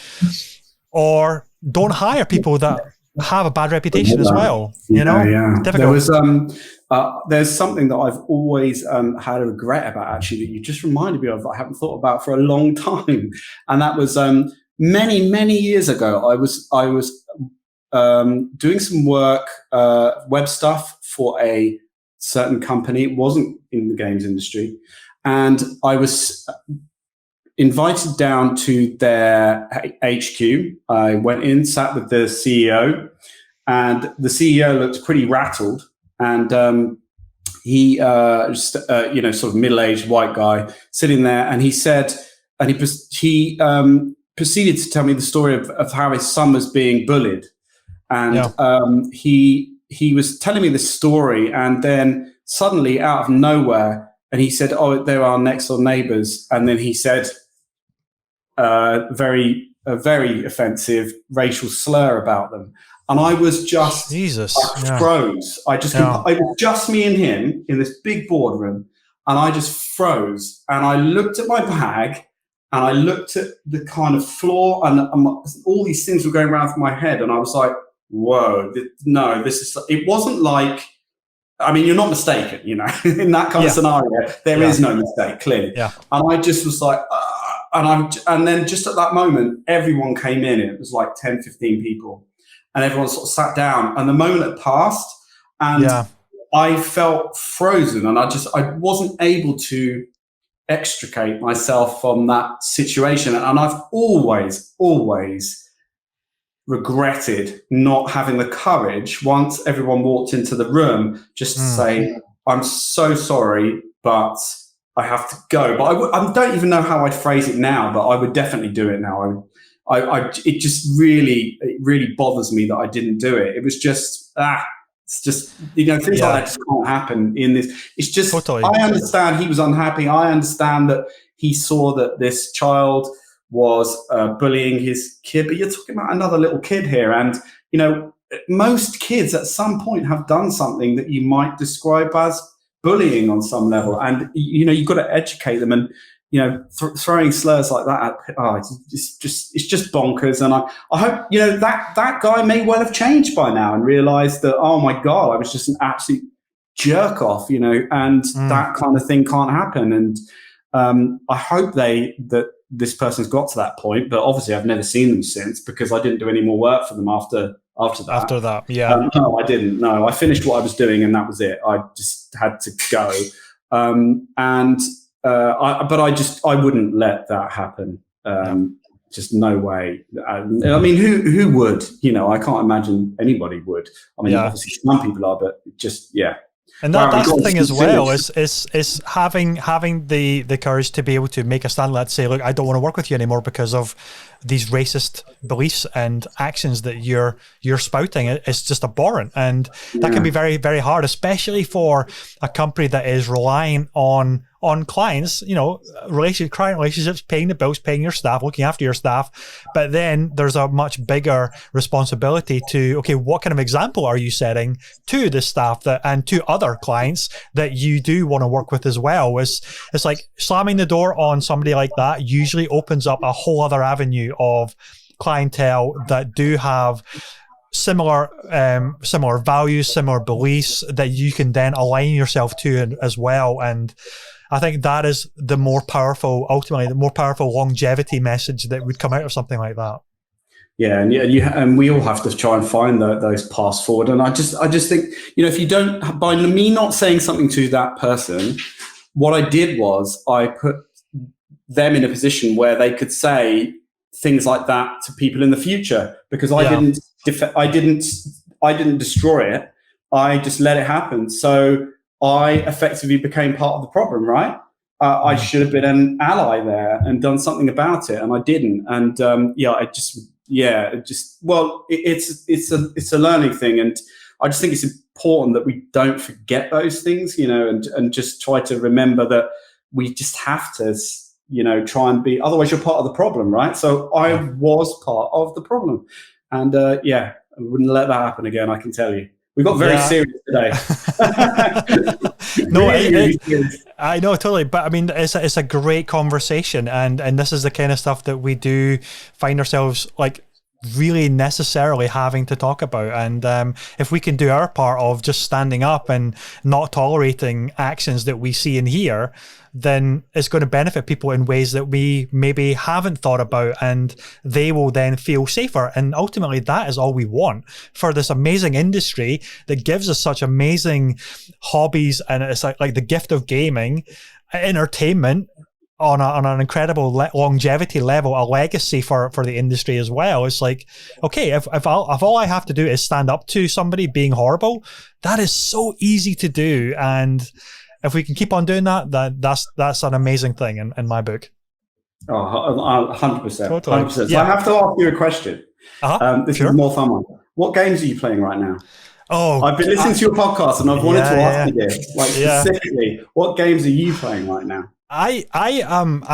A: or don't hire people that have a bad reputation as well. You know,
B: difficult. There's something that I've always had a regret about, actually, that you just reminded me of, that I haven't thought about for a long time. And that was many years ago. I was doing some work, web stuff for a certain company. It wasn't in the games industry. And I was invited down to their HQ. I went in, sat with the CEO, and the CEO looked pretty rattled. And he, sort of middle-aged white guy sitting there, and he said, and he proceeded to tell me the story of how his son was being bullied. And he was telling me this story, and then suddenly, out of nowhere, and he said, "Oh, they're our next door neighbors." And then he said a very offensive racial slur about them. And I was just froze. It was just me and him in this big boardroom, and I just froze. And I looked at my bag, and I looked at the kind of floor, and all these things were going around through my head, and I was like, whoa, no, it wasn't like, I mean, you're not mistaken, you know, in that kind of scenario, there is no mistake, clearly. Yeah. And I just was like, and then just at that moment, everyone came in. It was like 10, 15 people, and everyone sort of sat down, and the moment had passed, and I felt frozen, and I wasn't able to extricate myself from that situation. And I've always regretted not having the courage, once everyone walked into the room, just to say, I'm so sorry, but I have to go. But I don't even know how I'd phrase it now, but I would definitely do it now. It just really bothers me that I didn't do it. It was just, it's just, things like that just can't happen in this. It's just, totally. I understand he was unhappy. I understand that he saw that this child was bullying his kid, but you're talking about another little kid here. And, most kids at some point have done something that you might describe as bullying on some level. And, you've got to educate them. And, throwing slurs like that, it's just bonkers. And I hope, that guy may well have changed by now and realized that, oh my God, I was just an absolute jerk off, and that kind of thing can't happen. And I hope that this person's got to that point, but obviously I've never seen them since because I didn't do any more work for them after that.
A: After that, yeah.
B: No, I didn't. No, I finished what I was doing and that was it. I just had to go. But I wouldn't let that happen. Just no way. I mean, who would? I can't imagine anybody would. I mean, obviously some people are, but just
A: And that's the thing as well, is having the courage to be able to make a stand. Let's say, look, I don't want to work with you anymore because of these racist beliefs and actions that you're spouting. It's just abhorrent, and that can be very, very hard, especially for a company that is relying on clients, client relationships, paying the bills, paying your staff, looking after your staff. But then there's a much bigger responsibility to, okay, what kind of example are you setting to the staff and to other clients that you do want to work with as well? It's like slamming the door on somebody like that usually opens up a whole other avenue of clientele that do have similar values, similar beliefs that you can then align yourself to as well. And I think that is ultimately the more powerful longevity message that would come out of something like that.
B: Yeah, and we all have to try and find those paths forward. And I just think, if you don't, by me not saying something to that person, what I did was I put them in a position where they could say things like that to people in the future, because I didn't destroy it. I just let it happen. So I effectively became part of the problem, right? I should have been an ally there and done something about it, and I didn't. And it's a learning thing, and I just think it's important that we don't forget those things, and just try to remember that we just have to, try and be. Otherwise, you're part of the problem, right? So I was part of the problem, and I wouldn't let that happen again. I can tell you. We got very serious today.
A: No, I know, totally. But I mean, it's a great conversation, and this is the kind of stuff that we do find ourselves like really necessarily having to talk about. And if we can do our part of just standing up and not tolerating actions that we see and hear, then it's going to benefit people in ways that we maybe haven't thought about, and they will then feel safer. And ultimately, that is all we want for this amazing industry that gives us such amazing hobbies, and it's like the gift of gaming, entertainment on an incredible longevity level, a legacy for the industry as well. It's like, okay, if all I have to do is stand up to somebody being horrible, that is so easy to do. And if we can keep on doing that's an amazing thing in my book.
B: Oh, 100%.
A: Totally.
B: 100%. So I have to ask you a question. This is a more fun one. What games are you playing right now?
A: Oh,
B: I've been listening to your podcast and I've wanted to ask you this, specifically, what games are you playing right now?
A: I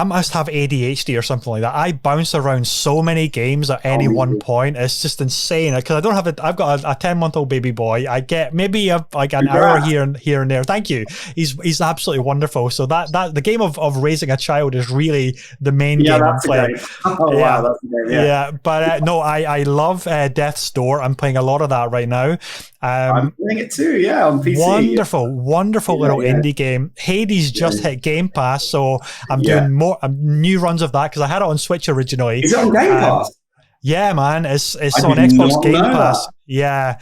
A: must have ADHD or something like that. I bounce around so many games at any one point. It's just insane because I don't have I've got a 10-month-old baby boy. I get maybe an hour here and there. Thank you. He's absolutely wonderful. So that the game of raising a child is really the main game I'm playing.
B: Wow, that's a game.
A: Yeah, but no, I love Death's Door. I'm playing a lot of that right now.
B: I'm playing it too, on PC.
A: Wonderful little indie game. Hades just hit Game Pass, so I'm doing more new runs of that because I had it on Switch originally.
B: Is it on Game Pass?
A: Yeah, man, it's on Xbox Game Pass. Yeah,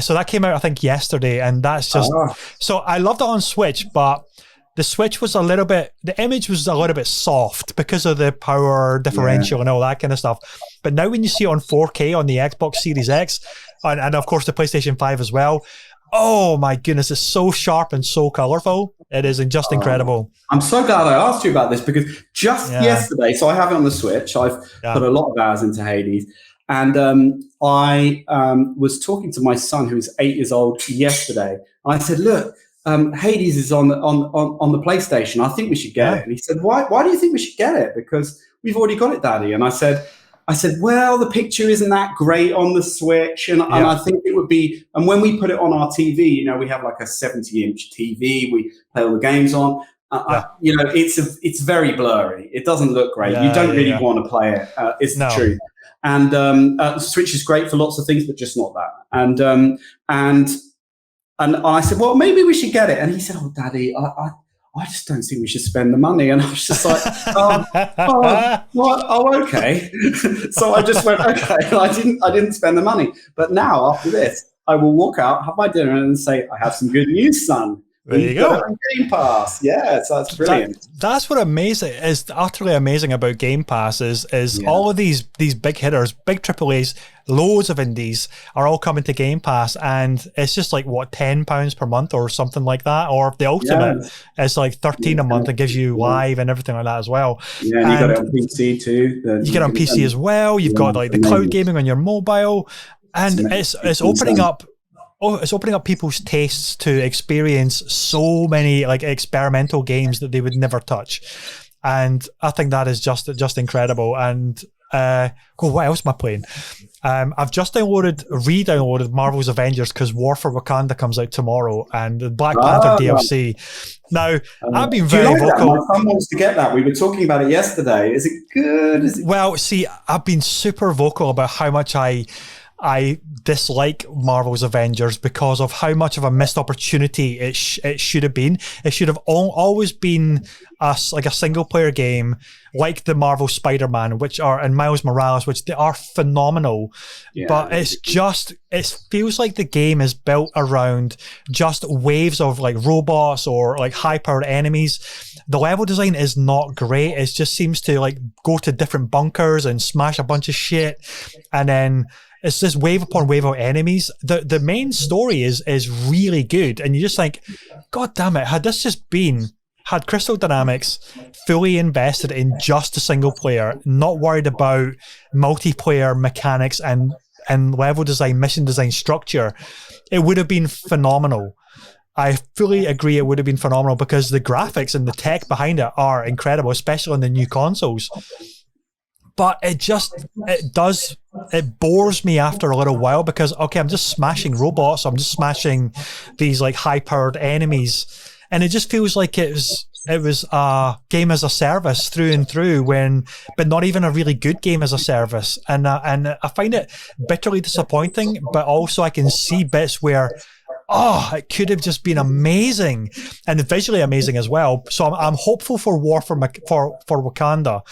A: so that came out I think yesterday, and that's just so I loved it on Switch, but the Switch was the image was a little bit soft because of the power differential and all that kind of stuff. But now when you see it on 4K on the Xbox Series X, and of course the PlayStation 5 as well, Oh my goodness, it's so sharp and so colorful. It is just incredible.
B: I'm so glad I asked you about this because just yesterday, so I have it on the Switch. I've put a lot of hours into Hades. And I was talking to my son, who's 8 years old, yesterday. I said, look, Hades is on the PlayStation. I think we should get it. And he said, why do you think we should get it? Because we've already got it, Daddy. And I said, well, the picture isn't that great on the Switch. And I think it would be, and when we put it on our TV, you know, we have like a 70-inch TV, we play all the games on. You know, it's very blurry. It doesn't look great. You don't really want to play it. It's the truth. And the Switch is great for lots of things, but just not that. And I said, well, maybe we should get it. And he said, oh, Daddy, I just don't think we should spend the money. And I was just like, okay. So I just went, okay. And I didn't spend the money. But now, after this, I will walk out, have my dinner, and say, I have some good news, son.
A: There you go.
B: Game Pass. Yeah, so that's brilliant.
A: That's what is utterly amazing about Game Pass is all of these big hitters, big AAAs, loads of indies are all coming to Game Pass, and it's just like what, £10 per month or something like that, or the ultimate is like 13 a month and gives you live and everything like that as well.
B: Yeah, and you got it on PC too.
A: You get it on PC as well. You've got like the cloud gaming on your mobile, and it's opening up. Oh, it's opening up people's tastes to experience so many like experimental games that they would never touch, and I think that is just incredible. And what else am I playing? I've just re-downloaded Marvel's Avengers because War for Wakanda comes out tomorrow, and the Black Panther DLC. Now, I've been very vocal.
B: My son wants to get that. We were talking about it yesterday. Is it good?
A: Well, see, I've been super vocal about how much I dislike Marvel's Avengers because of how much of a missed opportunity it should have been. It should have always been a single player game like the Marvel Spider-Man, and Miles Morales, which they are phenomenal. But it feels like the game is built around just waves of like robots or like high-powered enemies. The level design is not great. It just seems to like go to different bunkers and smash a bunch of shit, and then it's this wave upon wave of enemies. The main story is really good, and you just think, God damn it, had Crystal Dynamics fully invested in just a single player, not worried about multiplayer mechanics and level design, mission design structure, it would have been phenomenal. I fully agree it would have been phenomenal because the graphics and the tech behind it are incredible, especially on the new consoles. But it bores me after a little while because, okay, I'm just smashing robots, I'm just smashing these like high-powered enemies, and it just feels like it was a game as a service through and through, but not even a really good game as a service. And I find it bitterly disappointing, but also I can see bits where, it could have just been amazing and visually amazing as well. So I'm hopeful for War for Wakanda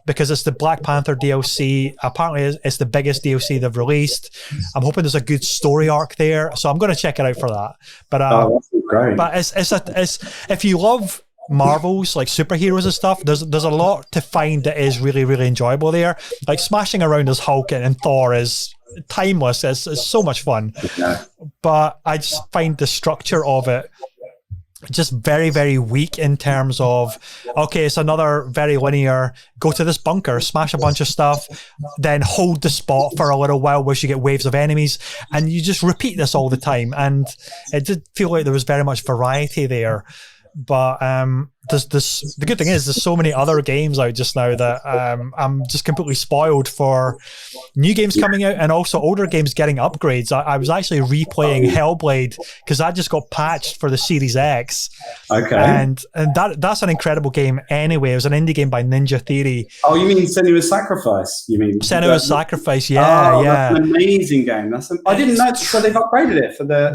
A: because it's the Black Panther DLC. Apparently, it's the biggest DLC they've released. I'm hoping there's a good story arc there, so I'm going to check it out for that. But
B: that's great.
A: But it's if you love Marvels, like superheroes and stuff, there's a lot to find that is really, really enjoyable there. Like smashing around as Hulk and Thor is timeless. It's so much fun. But I just find the structure of it just very, very weak in terms of, okay, it's another very linear, go to this bunker, smash a bunch of stuff, then hold the spot for a little while where you get waves of enemies, and you just repeat this all the time. And it did feel like there was very much variety there. But the good thing is there's so many other games out just now that I'm just completely spoiled for new games coming out and also older games getting upgrades. I was actually replaying Hellblade because that just got patched for the Series X. Okay. And that's an incredible game anyway. It was an indie game by Ninja Theory.
B: Oh, you mean Senua's Sacrifice? You mean
A: Senua's Sacrifice? Yeah, yeah.
B: That's an amazing game. I didn't know, so they've upgraded it for the.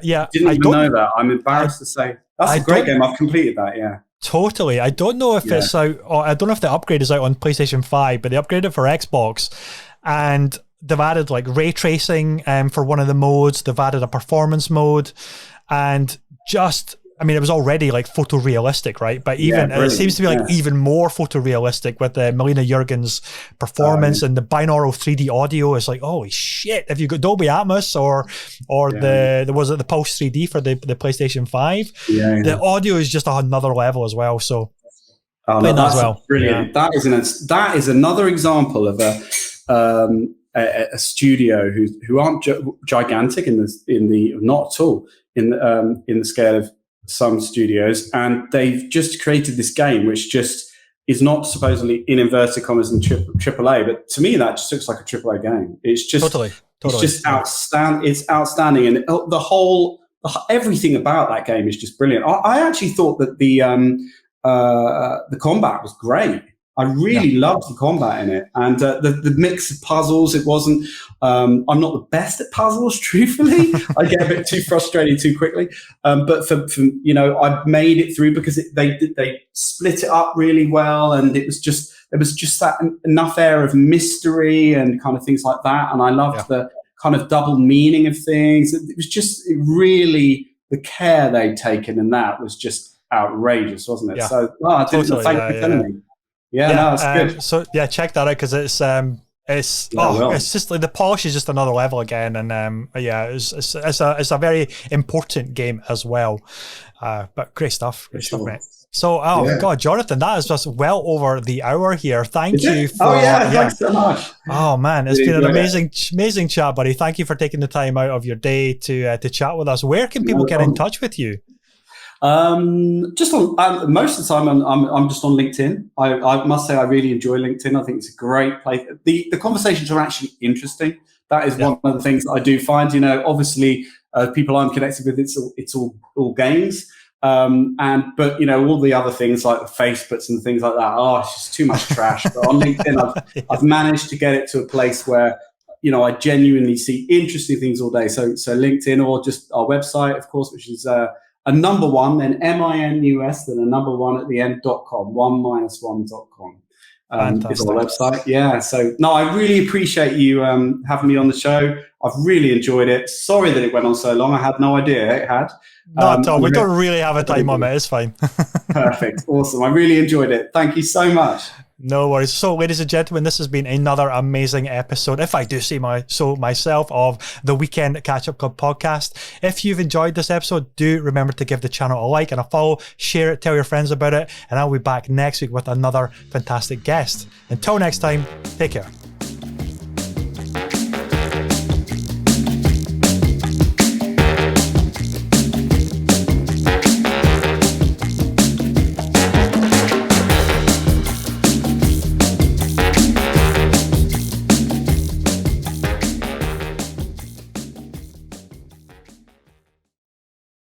A: Yeah.
B: Didn't even know that. I'm embarrassed to say. That's a great game. I've completed that, yeah.
A: Totally. I don't know if it's out, or I don't know if the upgrade is out on PlayStation 5, but they upgraded it for Xbox. And they've added like ray tracing for one of the modes. They've added a performance mode. And I mean, it was already like photorealistic, right? But even it seems to be like even more photorealistic with Melina Jurgen's performance and the binaural 3D audio. Is like, holy shit! If you got Dolby Atmos or the Pulse 3D for the PlayStation 5, the audio is just another level as well. So
B: that's brilliant. That is another example of a studio who aren't gigantic in the not at all in the scale of some studios, and they've just created this game which just is not supposedly in inverted commas in AAA, but to me that just looks like a AAA game. It's just totally. It's just outstanding. It's outstanding, and the whole everything about that game is just brilliant. I actually thought that the combat was great. I really loved the combat in it, and the mix of puzzles. It wasn't. I'm not the best at puzzles, truthfully. I get a bit too frustrated too quickly. But for I made it through because they split it up really well, and there was just that enough air of mystery and kind of things like that. And I loved the kind of double meaning of things. It was just really the care they'd taken, and that was just outrageous, wasn't it?
A: Yeah.
B: So thank you for telling me. No, it's good.
A: So check that out because it's just like the polish is just another level again, and it's a very important game as well. But great stuff, mate. So God, Jonathan, that is just well over the hour here. Thank you for
B: thanks so much.
A: Oh man, it's been an amazing chat, buddy. Thank you for taking the time out of your day to chat with us. Where can people get in touch with you?
B: Just on most of the time, I'm just on LinkedIn. I must say I really enjoy LinkedIn. I think it's a great place. The conversations are actually interesting. That is one of the things that I do find. Obviously, people I'm connected with, it's all games. But all the other things like Facebooks and things like that, it's just too much trash. But on LinkedIn, I've managed to get it to a place where I genuinely see interesting things all day. So LinkedIn, or just our website, of course, which is a number one, then MINUS, then a number one at the end.com, 1minus1.com. Is our website. Yeah. So no, I really appreciate you having me on the show. I've really enjoyed it. Sorry that it went on so long. I had no idea it had.
A: No, Tom, we don't really have a time limit. It's fine.
B: Perfect. Awesome. I really enjoyed it. Thank you so much.
A: No worries. So, ladies and gentlemen, this has been another amazing episode, if I do say myself, of the Weekend Catch-Up Club podcast. If you've enjoyed this episode, do remember to give the channel a like and a follow, share it, tell your friends about it, and I'll be back next week with another fantastic guest. Until next time, take care.